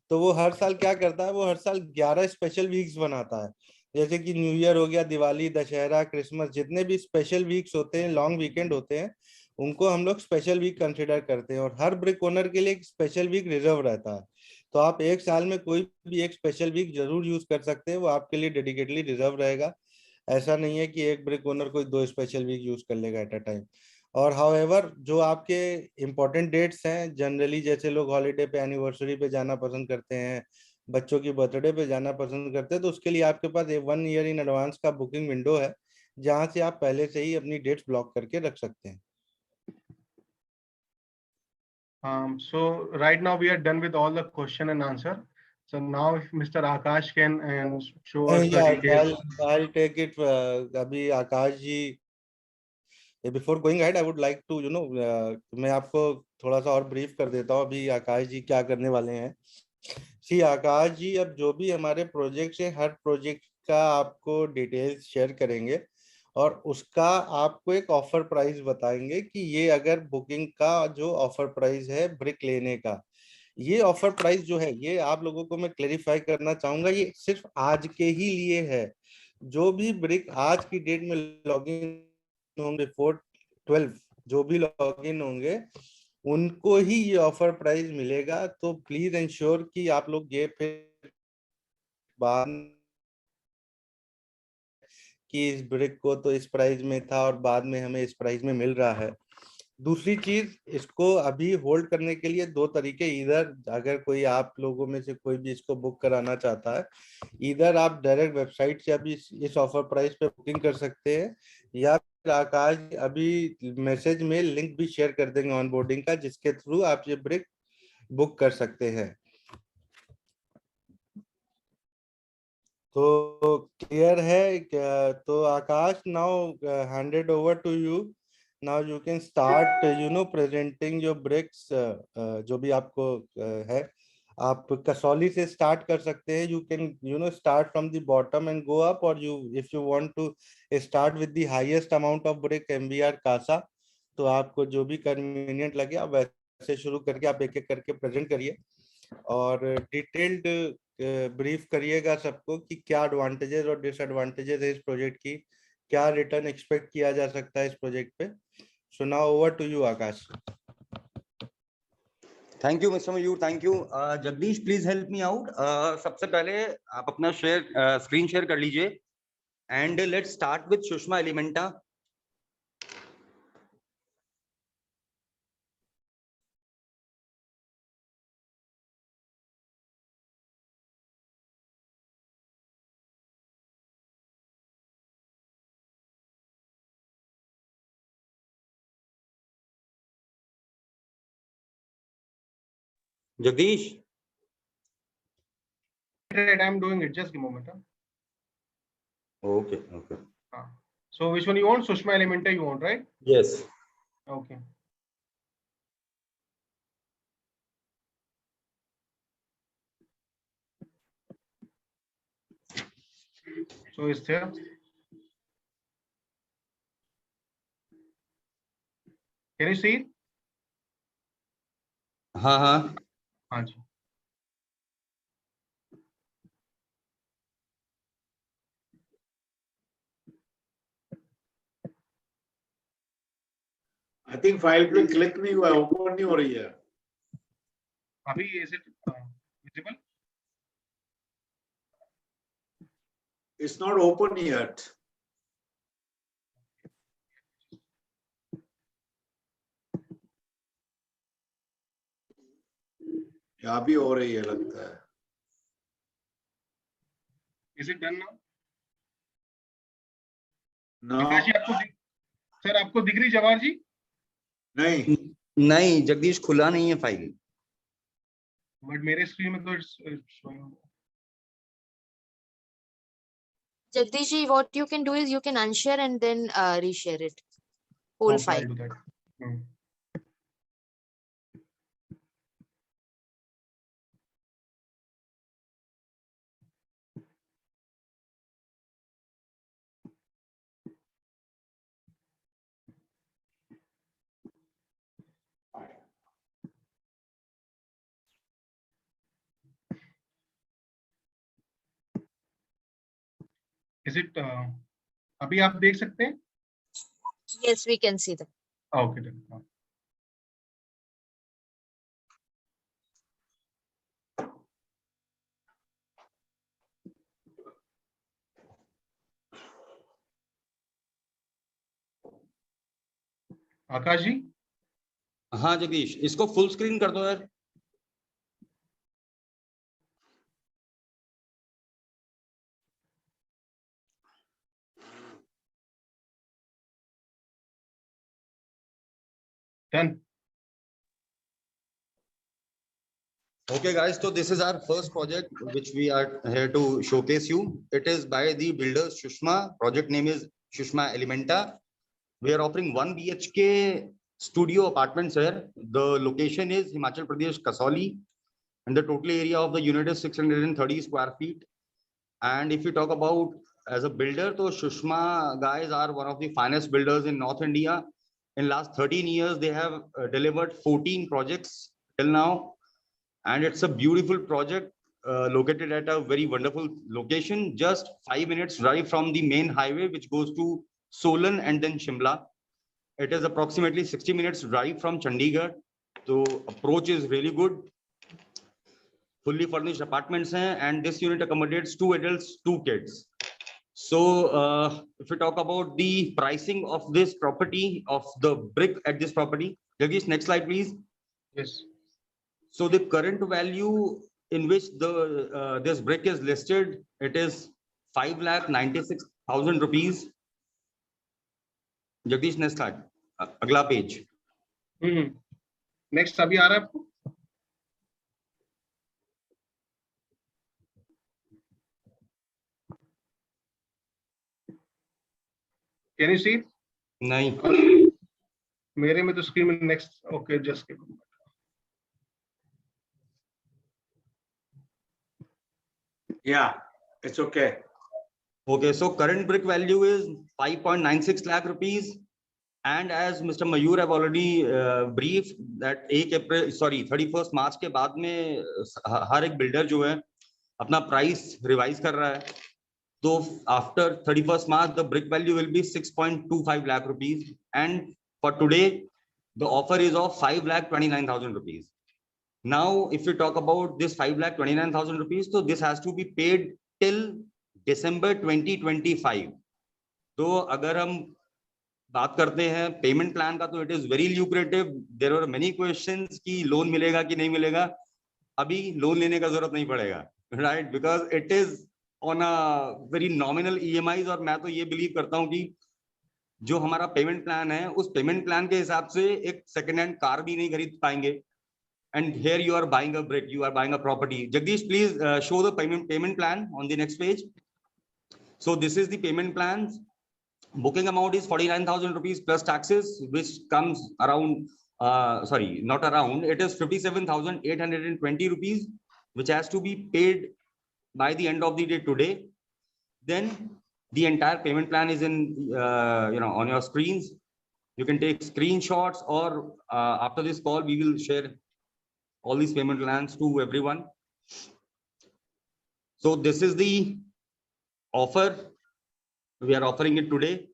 तो वो हर साल क्या करता है, वो हर साल 11 स्पेशल वीक्स बनाता है. जैसे कि न्यू ईयर हो गया, दिवाली, दशहरा, क्रिसमस, जितने भी स्पेशल वीक्स होते हैं, लॉन्ग वीकेंड होते हैं, उनको हम लोग स्पेशल वीक कंसिडर करते हैं. और हर ब्रिक ओनर के लिए एक स्पेशल वीक रिजर्व रहता है. तो आप एक साल में कोई भी एक स्पेशल वीक जरूर यूज कर सकते हैं. वो आपके लिए डेडिकेटली रिजर्व रहेगा. ऐसा नहीं है कि एक ब्रिक ओनर कोई 2 स्पेशल वीक यूज कर लेगा एट अ टाइम. और हाउएवर जो आपके इम्पोर्टेंट डेट्स हैं, जनरली जैसे लोग हॉलीडे पे, एनिवर्सरी पे जाना पसंद करते हैं, बच्चों की बर्थडे पे जाना पसंद करते हैं, तो उसके लिए आपके पास 1 ईयर इन एडवांस का बुकिंग विंडो है, जहां से आप पहले से ही अपनी डेट्स ब्लॉक करके रख सकते हैं. So right now we are done with all the question and answer. So now if Mr. Akash can show us the Yeah, details. I'll take it. अभी Akash ji, before going ahead I would like to मैं आपको थोड़ा सा और brief कर देता हूँ अभी आकाश जी क्या करने वाले हैं। सी आकाश जी अब जो भी हमारे प्रोजेक्ट्स हैं हर प्रोजेक्ट का आपको डिटेल्स शेयर करेंगे और उसका आपको एक ऑफर प्राइस बताएंगे कि ये अगर बुकिंग का जो ऑफर प्राइस है ब्रिक लेने का, ये ऑफर प्राइस जो है ये आप लोगों को मैं क्लेरिफाई करना चाहूंगा, ये सिर्फ आज के ही लिए है। जो भी ब्रिक आज की डेट में लॉगिन होंगे 4/12 जो भी लॉगिन होंगे उनको ही ये ऑफर प्राइस मिलेगा। तो प्लीज इंश्योर कि आप लोग ये फिर बाद कि इस ब्रिक को तो इस प्राइस में था और बाद में हमें इस प्राइस में मिल रहा है। दूसरी चीज, इसको अभी होल्ड करने के लिए दो तरीके, इधर अगर कोई आप लोगों में से कोई भी इसको बुक कराना चाहता है, इधर आप डायरेक्ट वेबसाइट से अभी इस ऑफर प्राइस पे बुकिंग कर सकते हैं या फिर आकाश अभी मैसेज में लिंक भी शेयर कर देंगे ऑनबोर्डिंग का जिसके थ्रू आप ये ब्रिक बुक कर सकते हैं। तो क्लियर है क्या? तो Akash now handed over to you. Now you can start, presenting your bricks, जो भी आपको है। आप कसौली से स्टार्ट कर सकते हैं। You can, start from the bottom and go up, or if you want to start with the highest amount of brick MBR Kasa, तो आपको जो भी कन्वीनियंट लगे आप वैसे शुरू करके आप एक एक करके प्रेजेंट करिए और डिटेल्ड ब्रीफ करिएगा सबको कि क्या एडवांटेजेस और डिसएडवांटेजेस है इस प्रोजेक्ट की, क्या रिटर्न एक्सपेक्ट किया जा सकता है इस प्रोजेक्ट पे। So now over to you, Akash. Thank you mister Mayur, thank you. Jagdish please help me out. सबसे पहले आप अपना स्क्रीन शेयर कर लीजिए and let's start with Sushma एलिमेंटा। Jagdish, I'm doing it. Just a moment. Okay okay, So which one you want? Sushma Elementa you want, right? Yes. Okay. So it's there. Can you see it? हाँ हाँ, हाँ जी। I think file पे click नहीं हुआ, open नहीं हो रही है अभी। Is it visible? It's not open yet. यहाँ भी हो रही है लगता है। Is it done now? No. आकाश जी आपको सर आपको दिख रही जवाहर जी? नहीं नहीं जगदीश, खुला नहीं है फाइल। बट मेरे स्क्रीन में तो Jagdish ji, what you can do is you can unshare and then reshare it, whole Okay, file. I'll do that. Is it अभी आप देख सकते हैं? Yes, we can see that. Okay, done. आकाश जी? हाँ जगदीश, इसको फुल स्क्रीन कर दो यार। Done. Okay, guys, so this is our first project which we are here to showcase you. It is by the builders Shushma. Project name is Shushma Elementa. We are offering 1 BHK studio apartments here. The location is Himachal Pradesh, Kasauli, and the total area of the unit is 630 square feet. And if you talk about as a builder, so Shushma guys are one of the finest builders in North India. In last 13 years, they have delivered 14 projects till now. And it's a beautiful project located at a very wonderful location, just 5 minutes drive from the main highway, which goes to Solan and then Shimla. It is approximately 60 minutes drive from Chandigarh. So approach is really good. Fully furnished apartments hain, and this unit accommodates 2 adults, 2 kids. So if we talk about the pricing of this property, of the brick at this property, Jagdish, next slide, please. Yes. So the current value in which the this brick is listed, it is 5,96,000 rupees. Jagdish, next slide. Agla page. Next, अभी आ रहा है आपको? Can you see it? नहीं. मेरे में तो screen में next. Okay, just give me. Yeah, it's okay. Okay, so current brick value is 5.96 lakh rupees. And as Mr. Mayur have already briefed that 31st March के बाद में हर एक builder जो है अपना price revise कर रहा है. So after 31st March, the brick value will be 6.25 lakh rupees. And for today, the offer is of 5,29,000 rupees. Now, if you talk about this 5,29,000 rupees, so this has to be paid till December 2025. तो अगर हम बात करते हैं payment plan का, तो it is very lucrative. There are many questions कि loan मिलेगा कि नहीं मिलेगा. अभी लोन लेने का जरूरत नहीं पड़ेगा, right, because it is on a very nominal EMIs. और मैं तो ये बिलीव करता हूं कि जो हमारा पेमेंट प्लान है, उस पेमेंट प्लान के हिसाब से एक सेकंड हैंड कार भी नहीं खरीद पाएंगे. And here you are buying a brick, you are buying a property. Jagdish, please show the payment plan on the next page. So this is the payment plans. Booking amount is 49,000 rupees plus taxes, which comes around, not around, it is 57,820 rupees, which has to be paid by the end of the day today. Then the entire payment plan is in, on your screens. You can take screenshots, or after this call, we will share all these payment plans to everyone. So this is the offer. We are offering it today.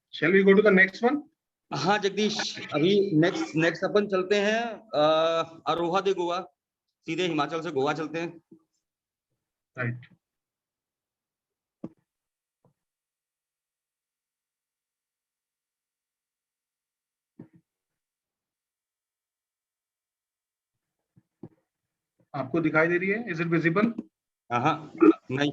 Shall we go to the next one? हाँ जगदीश, अभी next अपन चलते हैं अरोहा दे गोवा. सीधे हिमाचल से गोवा चलते हैं. Right. आपको दिखाई दे रही है? Is it visible? हाँ, नहीं.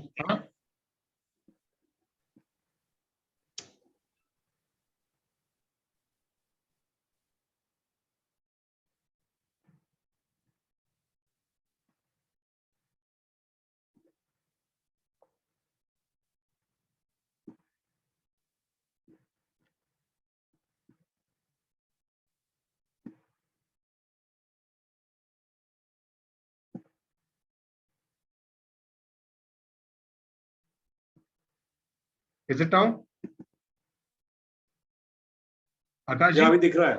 Is it now? आकाश जी? अभी दिख रहा है.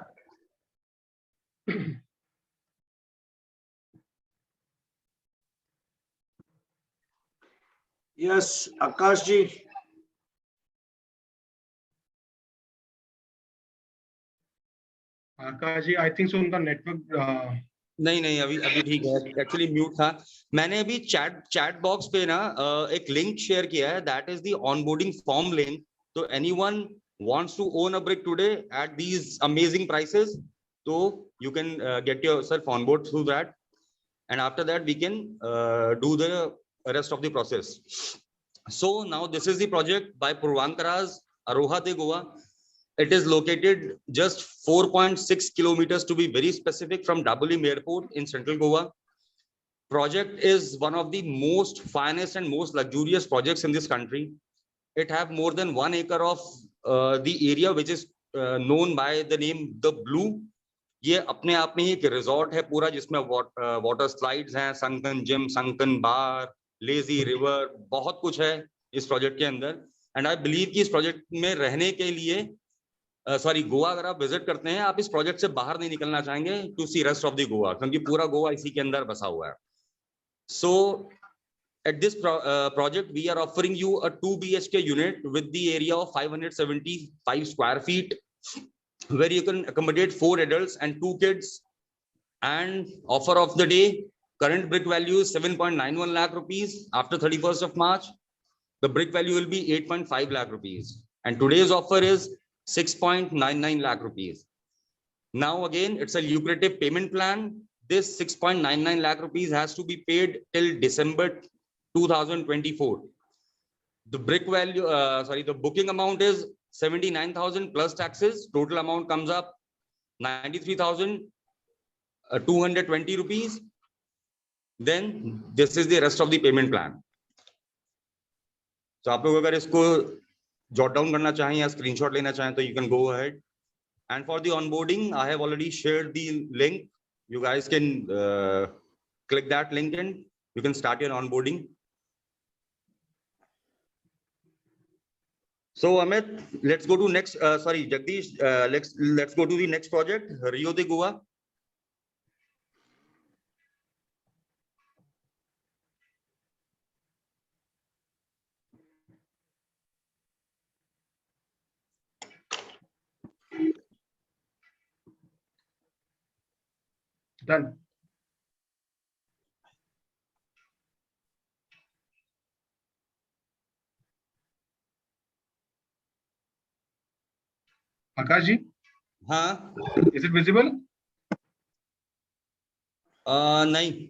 Yes, Akash ji. Akash ji, I think so उनका नेटवर्क नहीं अभी ठीक है. एक्चुअली म्यूट था. मैंने अभी चैट बॉक्स पे ना एक लिंक शेयर किया है. That is the onboarding form link. तो anyone wants to own a brick today at these amazing prices, so you can get yourself on board through that, and after that we can do the rest of the process. So now this is the project by Purvankaras, Aroha de Goa. It is located just 4.6 kilometers to be very specific from Dabolim Airport in central Goa. Project is one of the most finest and most luxurious projects in this country. It have more than 1 acre of the area which is known by the name the Blue. ये अपने आप में एक resort है पूरा जिसमें water slides हैं, sunken gym, sunken बार, lazy river, बहुत कुछ है इस प्रोजेक्ट के अंदर. एंड आई बिलीव कि इस प्रोजेक्ट में रहने के लिए सॉरी गोवा अगर आप विजिट करते हैं आप इस प्रोजेक्ट से बाहर नहीं निकलना चाहेंगे to see rest of the Goa, क्योंकि पूरा गोवा इसी के अंदर बसा हुआ है. सो at this project we are offering you a 2 BHK unit with the area of 575 square feet where you can accommodate 4 adults and 2 kids. And offer of the day, current BRIK value is 7.91 lakh rupees. After 31st of March, the BRIK value will be 8.5 lakh rupees. And today's offer is 6.99 lakh rupees. Now again, it's a lucrative payment plan. This 6.99 lakh rupees has to be paid till December 2024. The BRIK value, the booking amount is 79,000 plus taxes. Total amount comes up 93,220 rupees. Then this is the rest of the payment plan. So आप लोग अगर इसको jot down करना चाहें या screenshot लेना चाहें तो you can go ahead. And for the onboarding, I have already shared the link. You guys can click that link and you can start your onboarding. So Amit, let's go to next. Jagdish, let's go to the next project, Rio de Goa. Done. Akash ji? हाँ. Is it visible? नहीं.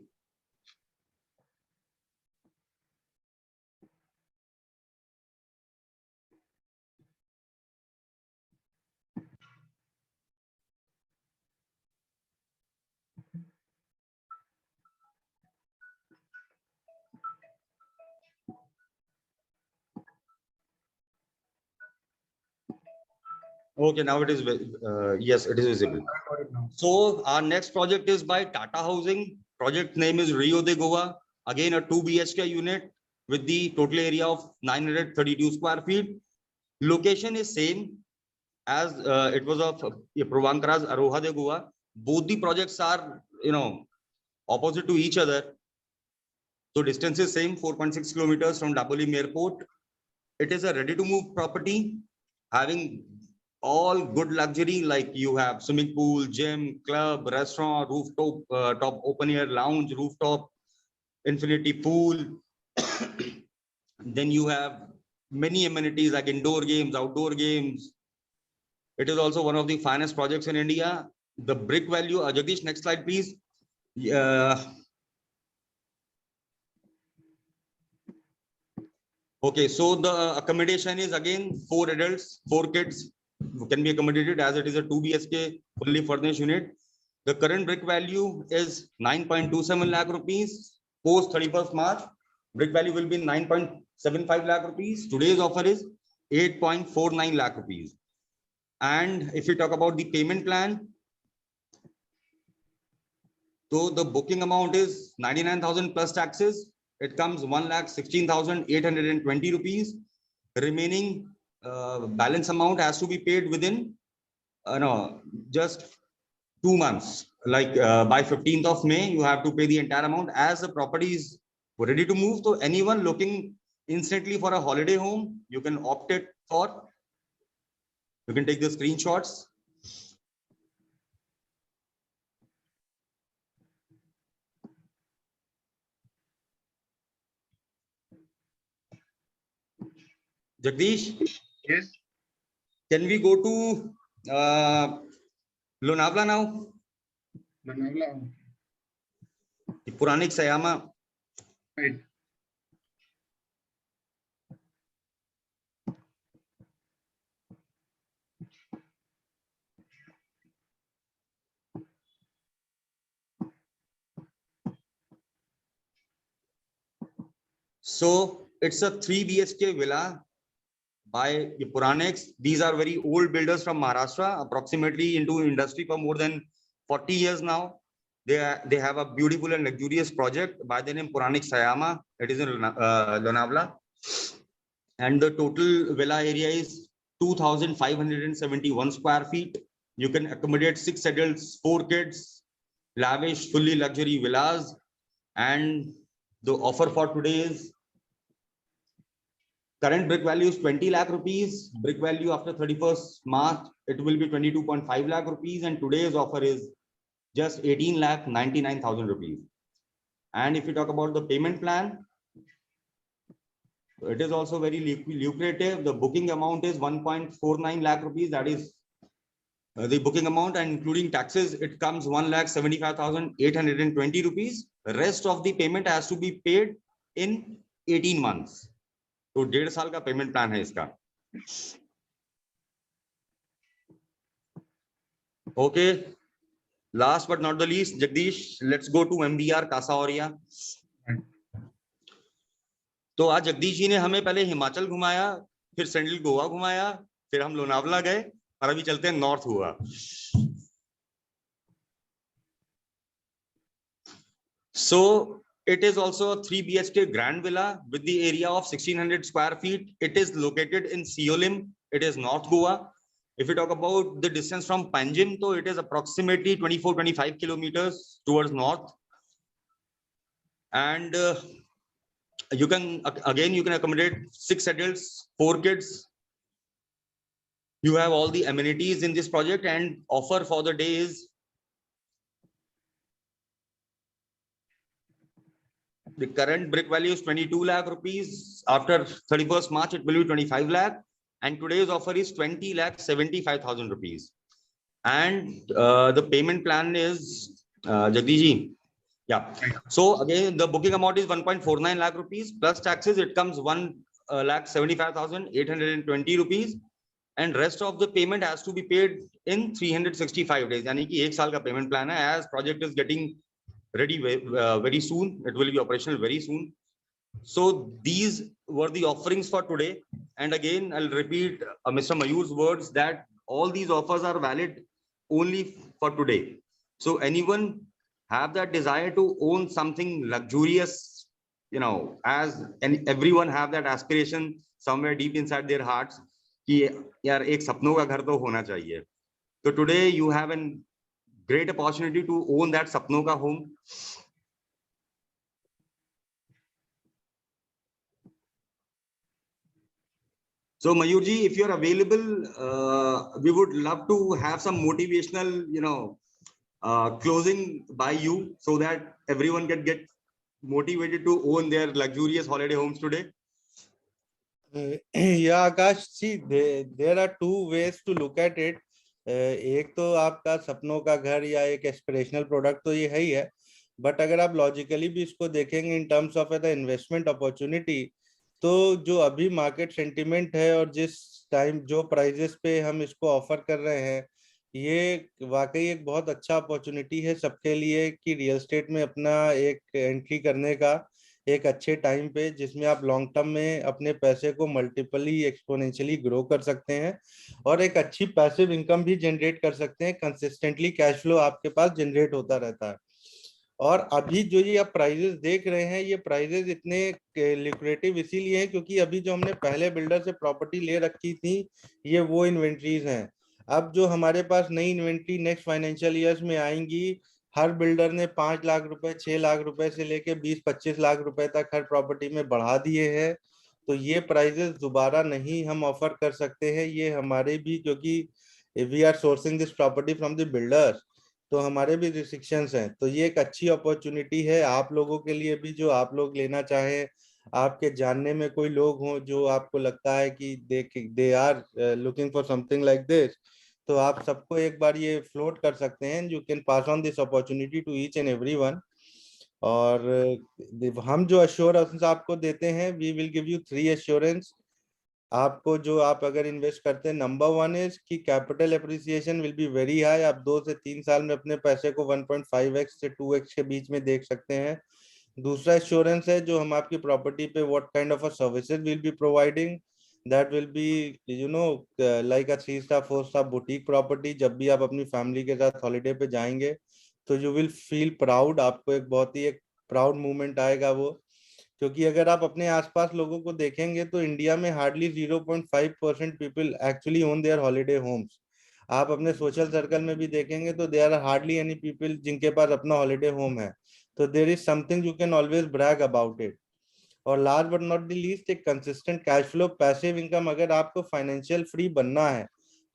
Okay, now it is, yes, it is visible. So our next project is by Tata Housing. Project name is Rio de Goa. Again, a 2 BHK unit with the total area of 932 square feet. Location is same as it was of Provankara's Aroha de Goa. Both the projects are, opposite to each other. So distance is same, 4.6 kilometers from Dabolim Airport. It is a ready-to-move property having all good luxury, like you have swimming pool, gym, club, restaurant, rooftop, top open air lounge, rooftop, infinity pool. Then you have many amenities like indoor games, outdoor games. It is also one of the finest projects in India. The BRIK value, Jagdish, next slide, please. Okay, so the accommodation is again 4 adults, 4 kids can be accommodated as it is a 2 BHK fully furnished unit. The current BRIK value is 9.27 lakh rupees. Post 31st March, BRIK value will be 9.75 lakh rupees. Today's offer is 8.49 lakh rupees. And if we talk about the payment plan, so the booking amount is 99,000 plus taxes. It comes 1,16,820 rupees. Remaining balance amount has to be paid within just 2 months. Like by 15th of May, you have to pay the entire amount as the property is ready to move. So anyone looking instantly for a holiday home, you can opt it for. You can take the screenshots. Jagdish? Yes. Can we go to Lonavala now? Lonavala. Puranik Sayama. Right. So it's a 3 BHK villa by Puranex. These are very old builders from Maharashtra, approximately into industry for more than 40 years now. They have a beautiful and luxurious project by the name Puranex Sayama. It is in Lonavala, and the total villa area is 2,571 square feet. You can accommodate 6 adults, 4 kids, lavish, fully luxury villas. And the offer for today is current brick value is 20 lakh rupees. Brick value after 31st March, it will be 22.5 lakh rupees. And today's offer is just 18 lakh 99,000 rupees. And if you talk about the payment plan, it is also very lucrative. The booking amount is 1.49 lakh rupees. That is the booking amount, and including taxes, it comes 1,75,820 rupees. The rest of the payment has to be paid in 18 months. तो 1.5 साल का payment plan है इसका. Okay, last but not the least, Jagdish, let's go to MBR Kasauria. तो आज जगदीश जी ने हमें पहले हिमाचल घुमाया, फिर सेंट्रल गोवा घुमाया, फिर हम लोनावला गए और अभी चलते हैं नॉर्थ हुआ. So it is also a 3 BHK grand villa with the area of 1600 square feet. It is located in Seolim. It is North Goa. If you talk about the distance from Panjim, so it is approximately 24-25 kilometers towards north. And you can accommodate 6 adults, 4 kids. You have all the amenities in this project, and offer for the day is the current brick value is 22 lakh rupees. After 31st March, it will be 25 lakh. And today's offer is 20 lakh 75,000 rupees. And the payment plan is Jagdishji. Yeah. So again, the booking amount is 1.49 lakh rupees plus taxes. It comes 1,75,820 rupees. And rest of the payment has to be paid in 365 days. यानी कि 1 साल का payment plan है. As project is getting ready very soon, it will be operational very soon. So these were the offerings for today. And again, I'll repeat Mr. Mayur's words that all these offers are valid only for today. So anyone have that desire to own something luxurious, you know, and everyone have that aspiration somewhere deep inside their hearts कि यार एक सपनों का घर तो होना चाहिए. So today you have a great opportunity to own that sapno ka home. So Mayurji, if you're available, we would love to have some motivational, you know, closing by you so that everyone can get motivated to own their luxurious holiday homes today. Yeah, Akash, see, there are 2 ways to look at it. एक तो आपका सपनों का घर या एक aspirational product तो ये है ही है, बट अगर आप लॉजिकली भी इसको देखेंगे in terms of the investment opportunity, तो जो अभी मार्केट सेंटिमेंट है और जिस टाइम जो प्राइजेस पे हम इसको ऑफर कर रहे हैं, ये वाकई एक बहुत अच्छा अपॉर्चुनिटी है सबके लिए कि रियल एस्टेट में अपना एक एंट्री करने का एक अच्छे टाइम पे, जिसमें आप लॉन्ग टर्म में अपने पैसे को मल्टीपली एक्सपोनेंशियली ग्रो कर सकते हैं और एक अच्छी पैसिव इनकम भी जनरेट कर सकते हैं. कंसिस्टेंटली कैश फ्लो आपके पास जनरेट होता रहता है. और अभी जो ये आप प्राइजेस देख रहे हैं, ये प्राइजेस इतने लिक्रेटिव इसीलिए हैं क्योंकि अभी जो हमने पहले बिल्डर से प्रॉपर्टी ले रखी थी, ये वो इन्वेंट्रीज हैं. अब जो हमारे पास नई इन्वेंट्री नेक्स्ट फाइनेंशियल ईयर्स में आएंगी, हर बिल्डर ने 5 लाख रुपए, 6 लाख रुपए से लेके 20-25 लाख रुपए तक हर प्रॉपर्टी में बढ़ा दिए हैं. तो ये प्राइजेस दोबारा नहीं हम ऑफर कर सकते हैं. ये हमारे भी, क्योंकि we are sourcing this property from the builders, तो हमारे भी रिस्ट्रिक्शंस हैं. तो ये एक अच्छी अपॉर्चुनिटी है आप लोगों के लिए भी, जो आप लोग लेना चाहें, आपके जानने में कोई लोग हों जो आपको लगता है कि they are looking for something like this, तो आप सबको एक बार ये फ्लोट कर सकते हैं. You can pass on this opportunity to each and everyone. और हम जो अश्योरेंस आपको देते हैं, we will give you 3 assurance आपको, जो आप अगर इन्वेस्ट करते हैं. नंबर 1 इज कि capital appreciation will be very high. आप 2 से 3 साल में अपने पैसे को 1.5x से 2x के बीच में देख सकते हैं. दूसरा इंश्योरेंस है जो हम आपकी प्रॉपर्टी पे what kind of a services will be providing, that will be like a 3 star 4 star boutique property. जब भी आप अपनी फैमिली के साथ हॉलीडे पे जाएंगे तो यू विल फील प्राउड, आपको एक बहुत ही एक प्राउड मोमेंट आएगा वो। क्योंकि अगर आप अपने आसपास लोगों को देखेंगे तो इंडिया में hardly 0.5% people actually own their holiday homes. आप अपने सोशल सर्कल में भी देखेंगे तो there are hardly any people जिनके पास अपना हॉलीडे होम है। तो there is something you can always brag about it. और last but not the least, एक consistent cash flow passive income. अगर आपको फाइनेंशियल फ्री बनना है,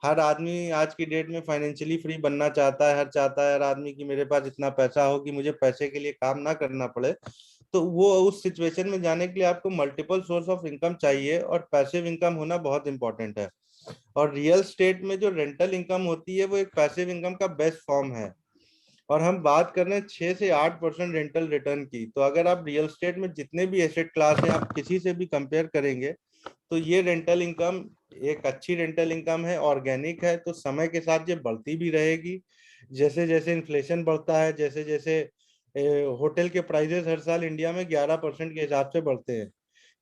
हर आदमी आज की डेट में फाइनेंशियली फ्री बनना चाहता है, हर आदमी कि मेरे पास इतना पैसा हो कि मुझे पैसे के लिए काम ना करना पड़े। तो वो उस सिचुएशन में जाने के लिए आपको मल्टीपल सोर्स ऑफ इनकम चाहिए और पैसिव इनकम होना बहुत इंपॉर्टेंट है। और रियल स्टेट में जो रेंटल इनकम होती है वो एक पैसिव इनकम का बेस्ट फॉर्म है। और हम बात कर रहे हैं 6 से 8% रेंटल रिटर्न की। तो अगर आप रियल स्टेट में जितने भी एसेट क्लास हैं आप किसी से भी कंपेयर करेंगे तो ये रेंटल इनकम एक अच्छी रेंटल इनकम है, ऑर्गेनिक है। तो समय के साथ ये बढ़ती भी रहेगी। जैसे जैसे इन्फ्लेशन बढ़ता है, जैसे जैसे होटल के प्राइजेस हर साल इंडिया में 11% के हिसाब से बढ़ते हैं,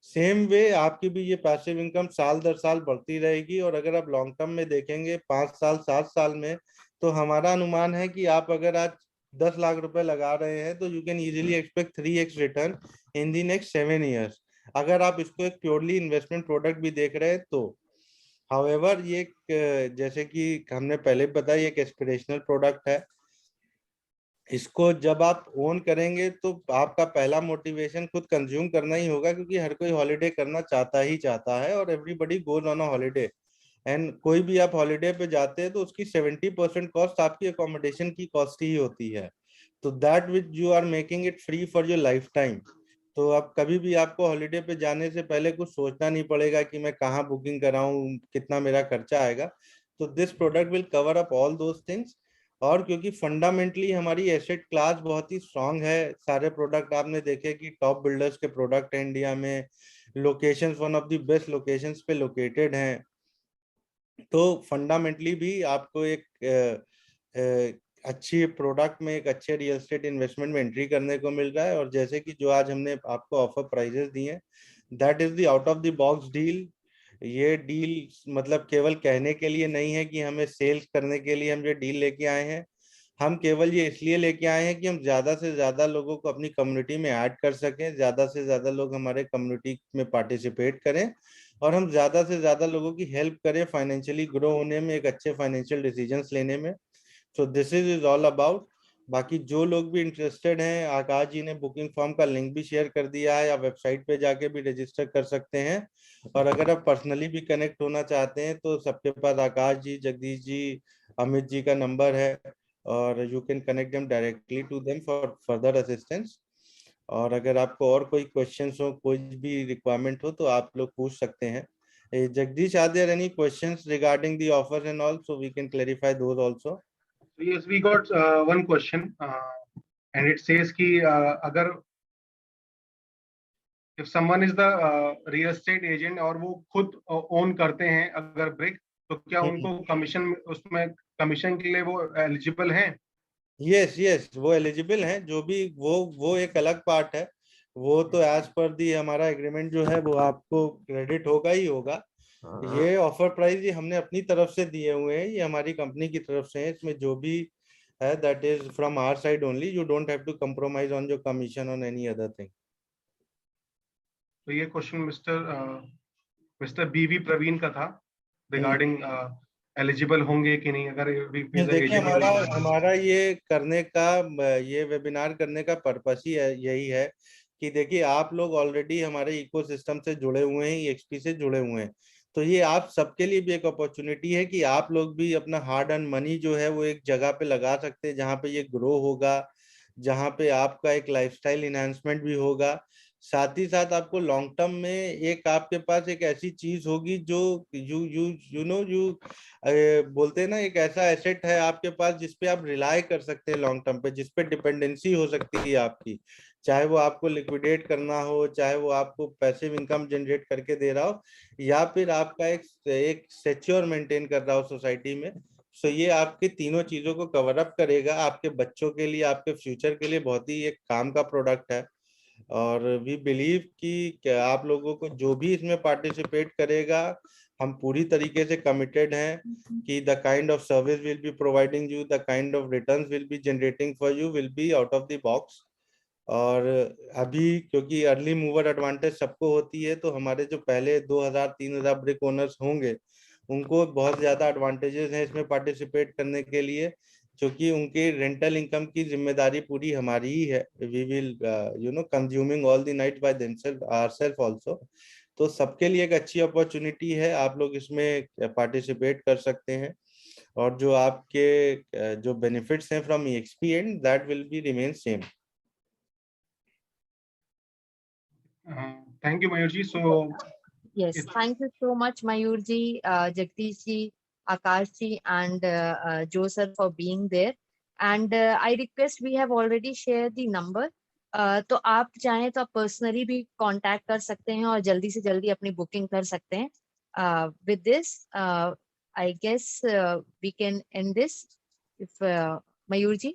सेम वे आपकी भी ये पैसिव इनकम साल दर साल बढ़ती रहेगी। और अगर आप लॉन्ग टर्म में देखेंगे 5 साल 7 साल में, तो हमारा अनुमान है कि आप अगर आज 10 लाख रुपए लगा रहे हैं तो you can easily expect 3x return in the next 7 years, अगर आप इसको एक प्योरली इन्वेस्टमेंट प्रोडक्ट भी देख रहे हैं तो। हाउएवर ये जैसे कि हमने पहले बताया, एक एस्पिरेशनल प्रोडक्ट है। इसको जब आप ओन करेंगे तो आपका पहला मोटिवेशन खुद कंज्यूम करना ही होगा, क्योंकि हर कोई हॉलीडे करना चाहता ही चाहता है और everybody goes on a holiday. And कोई भी आप हॉलीडे पे जाते हैं तो उसकी 70% कॉस्ट आपकी अकोमोडेशन की कॉस्ट ही होती है। तो that which you are making it free for your lifetime. तो अब कभी भी आपको हॉलीडे पे जाने से पहले कुछ सोचना नहीं पड़ेगा कि मैं कहाँ बुकिंग कराऊं, कितना मेरा खर्चा आएगा। तो this product will cover up all those things. और क्योंकि फंडामेंटली हमारी एसेट क्लास बहुत ही स्ट्रांग है, सारे प्रोडक्ट आपने देखे कि टॉप बिल्डर्स के प्रोडक्ट है इंडिया में, locations one of the best locations पे लोकेटेड हैं। तो फंडामेंटली भी आपको एक अच्छी प्रोडक्ट में एक अच्छे रियल एस्टेट इन्वेस्टमेंट में एंट्री करने को मिल रहा है। और जैसे कि जो आज हमने आपको ऑफर प्राइजेस दिए हैं, that is the out of the box deal. ये डील मतलब केवल कहने के लिए नहीं है कि हमें सेल्स करने के लिए हम ये डील लेके आए हैं। हम केवल ये इसलिए लेके आए हैं कि हम ज्यादा से ज्यादा लोगों को अपनी कम्युनिटी में ऐड कर सकें, ज्यादा से ज्यादा लोग हमारे कम्युनिटी में पार्टिसिपेट करें और हम ज्यादा से ज्यादा लोगों की हेल्प करें फाइनेंशियली ग्रो होने में, एक अच्छे फाइनेंशियल डिसीजंस लेने में। So this is all about. बाकी जो लोग भी इंटरेस्टेड हैं, आकाश जी ने बुकिंग फॉर्म का लिंक भी शेयर कर दिया है, आप वेबसाइट पे जाके भी रजिस्टर कर सकते हैं। और अगर आप पर्सनली भी कनेक्ट होना चाहते हैं तो सबके पास आकाश जी, जगदीश जी, अमित जी का नंबर है और you can connect them directly to them for further assistance. और अगर आपको और कोई क्वेश्चंस हो, कोई भी रिक्वायरमेंट हो तो आप लोग पूछ सकते हैं। Jagdish, are there any questions regarding the offers and all, so we can clarify those also? Yes, we got one question, and it says कि अगर if someone is the real estate agent और वो खुद own करते हैं अगर brick, तो क्या उनको कमीशन, उसमें कमीशन के लिए वो एलिजिबल हैं? यस यस, वो एलिजिबल हैं। जो भी वो एक अलग पार्ट है, वो तो एज पर दी हमारा एग्रीमेंट जो है वो आपको क्रेडिट होगा ही होगा। ये ऑफर प्राइस ये हमने अपनी तरफ से दिए हुए हैं, ये हमारी कंपनी की तरफ से है। इसमें जो भी है that is from our side only, you don't have to compromise on your commission on any other thing. तो ये क्वेश्चन मिस्टर बीवी प्रवीण का था रिगार्डिंग एलिजिबल होंगे कि नहीं अगर देखिए हमारा ये करने का, ये वेबिनार करने का पर्पस ही यही है कि देखिए आप लोग ऑलरेडी हमारे इकोसिस्टम से जुड़े हुए हैं, ईएक्सपी से जुड़े हुए हैं। तो ये आप सबके लिए भी एक अपॉर्चुनिटी है कि आप लोग भी अपना हार्ड अर्न मनी जो है वो एक जगह पे लगा सकते हैं जहाँ पे ये ग्रो होगा, जहाँ पे आपका एक लाइफस्टाइल इनहांसमेंट भी होगा। साथ ही साथ आपको लॉन्ग टर्म में एक आपके पास एक ऐसी चीज होगी जो यू बोलते हैं ना, एक ऐसा एसेट है आपके पास जिसपे आप रिलाय कर सकते हैं लॉन्ग टर्म पे, जिसपे डिपेंडेंसी हो सकती है आपकी, चाहे वो आपको लिक्विडेट करना हो, चाहे वो आपको पैसिव इनकम जनरेट करके दे रहा हो, या फिर आपका एक सेक्योर मेंटेन कर रहा हो सोसाइटी में। सो ये आपके तीनों चीजों को कवर अप करेगा। आपके बच्चों के लिए, आपके फ्यूचर के लिए बहुत ही एक काम का प्रोडक्ट है। और वी बिलीव कि आप लोगों को जो भी इसमें पार्टिसिपेट करेगा, हम पूरी तरीके से कमिटेड हैं कि the kind of service will be providing you, the kind of returns will be generating for you will be out of the box. और अभी क्योंकि अर्ली मूवर एडवांटेज सबको होती है, तो हमारे जो पहले 2000-3000 ब्रिक ओनर्स होंगे उनको बहुत ज्यादा एडवांटेजेस हैं इसमें पार्टिसिपेट करने के लिए, क्योंकि उनके रेंटल इनकम की जिम्मेदारी पूरी हमारी ही है। We will consuming all the night by themself ourself also. तो सबके लिए एक अच्छी अपॉर्चुनिटी है, आप लोग इसमें पार्टिसिपेट कर सकते हैं। और जो आपके जो बेनिफिट्स हैं from EXP and that will be remain same. Thank you, Mayurji. So Yes, thank you so much, Mayurji, Jagdish ji, Akash ji, and Joe sir for being there. And I request, we have already shared the number. तो आप चाहें तो आप personally भी contact कर सकते हैं और जल्दी से जल्दी अपनी बुकिंग कर सकते हैं। With this, I guess we can end this. If Mayurji.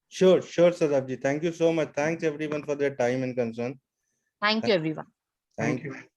Sure, Sadaf ji. Thank you so much. Thanks everyone for their time and concern. Thank you, everyone. Thank thank you. you.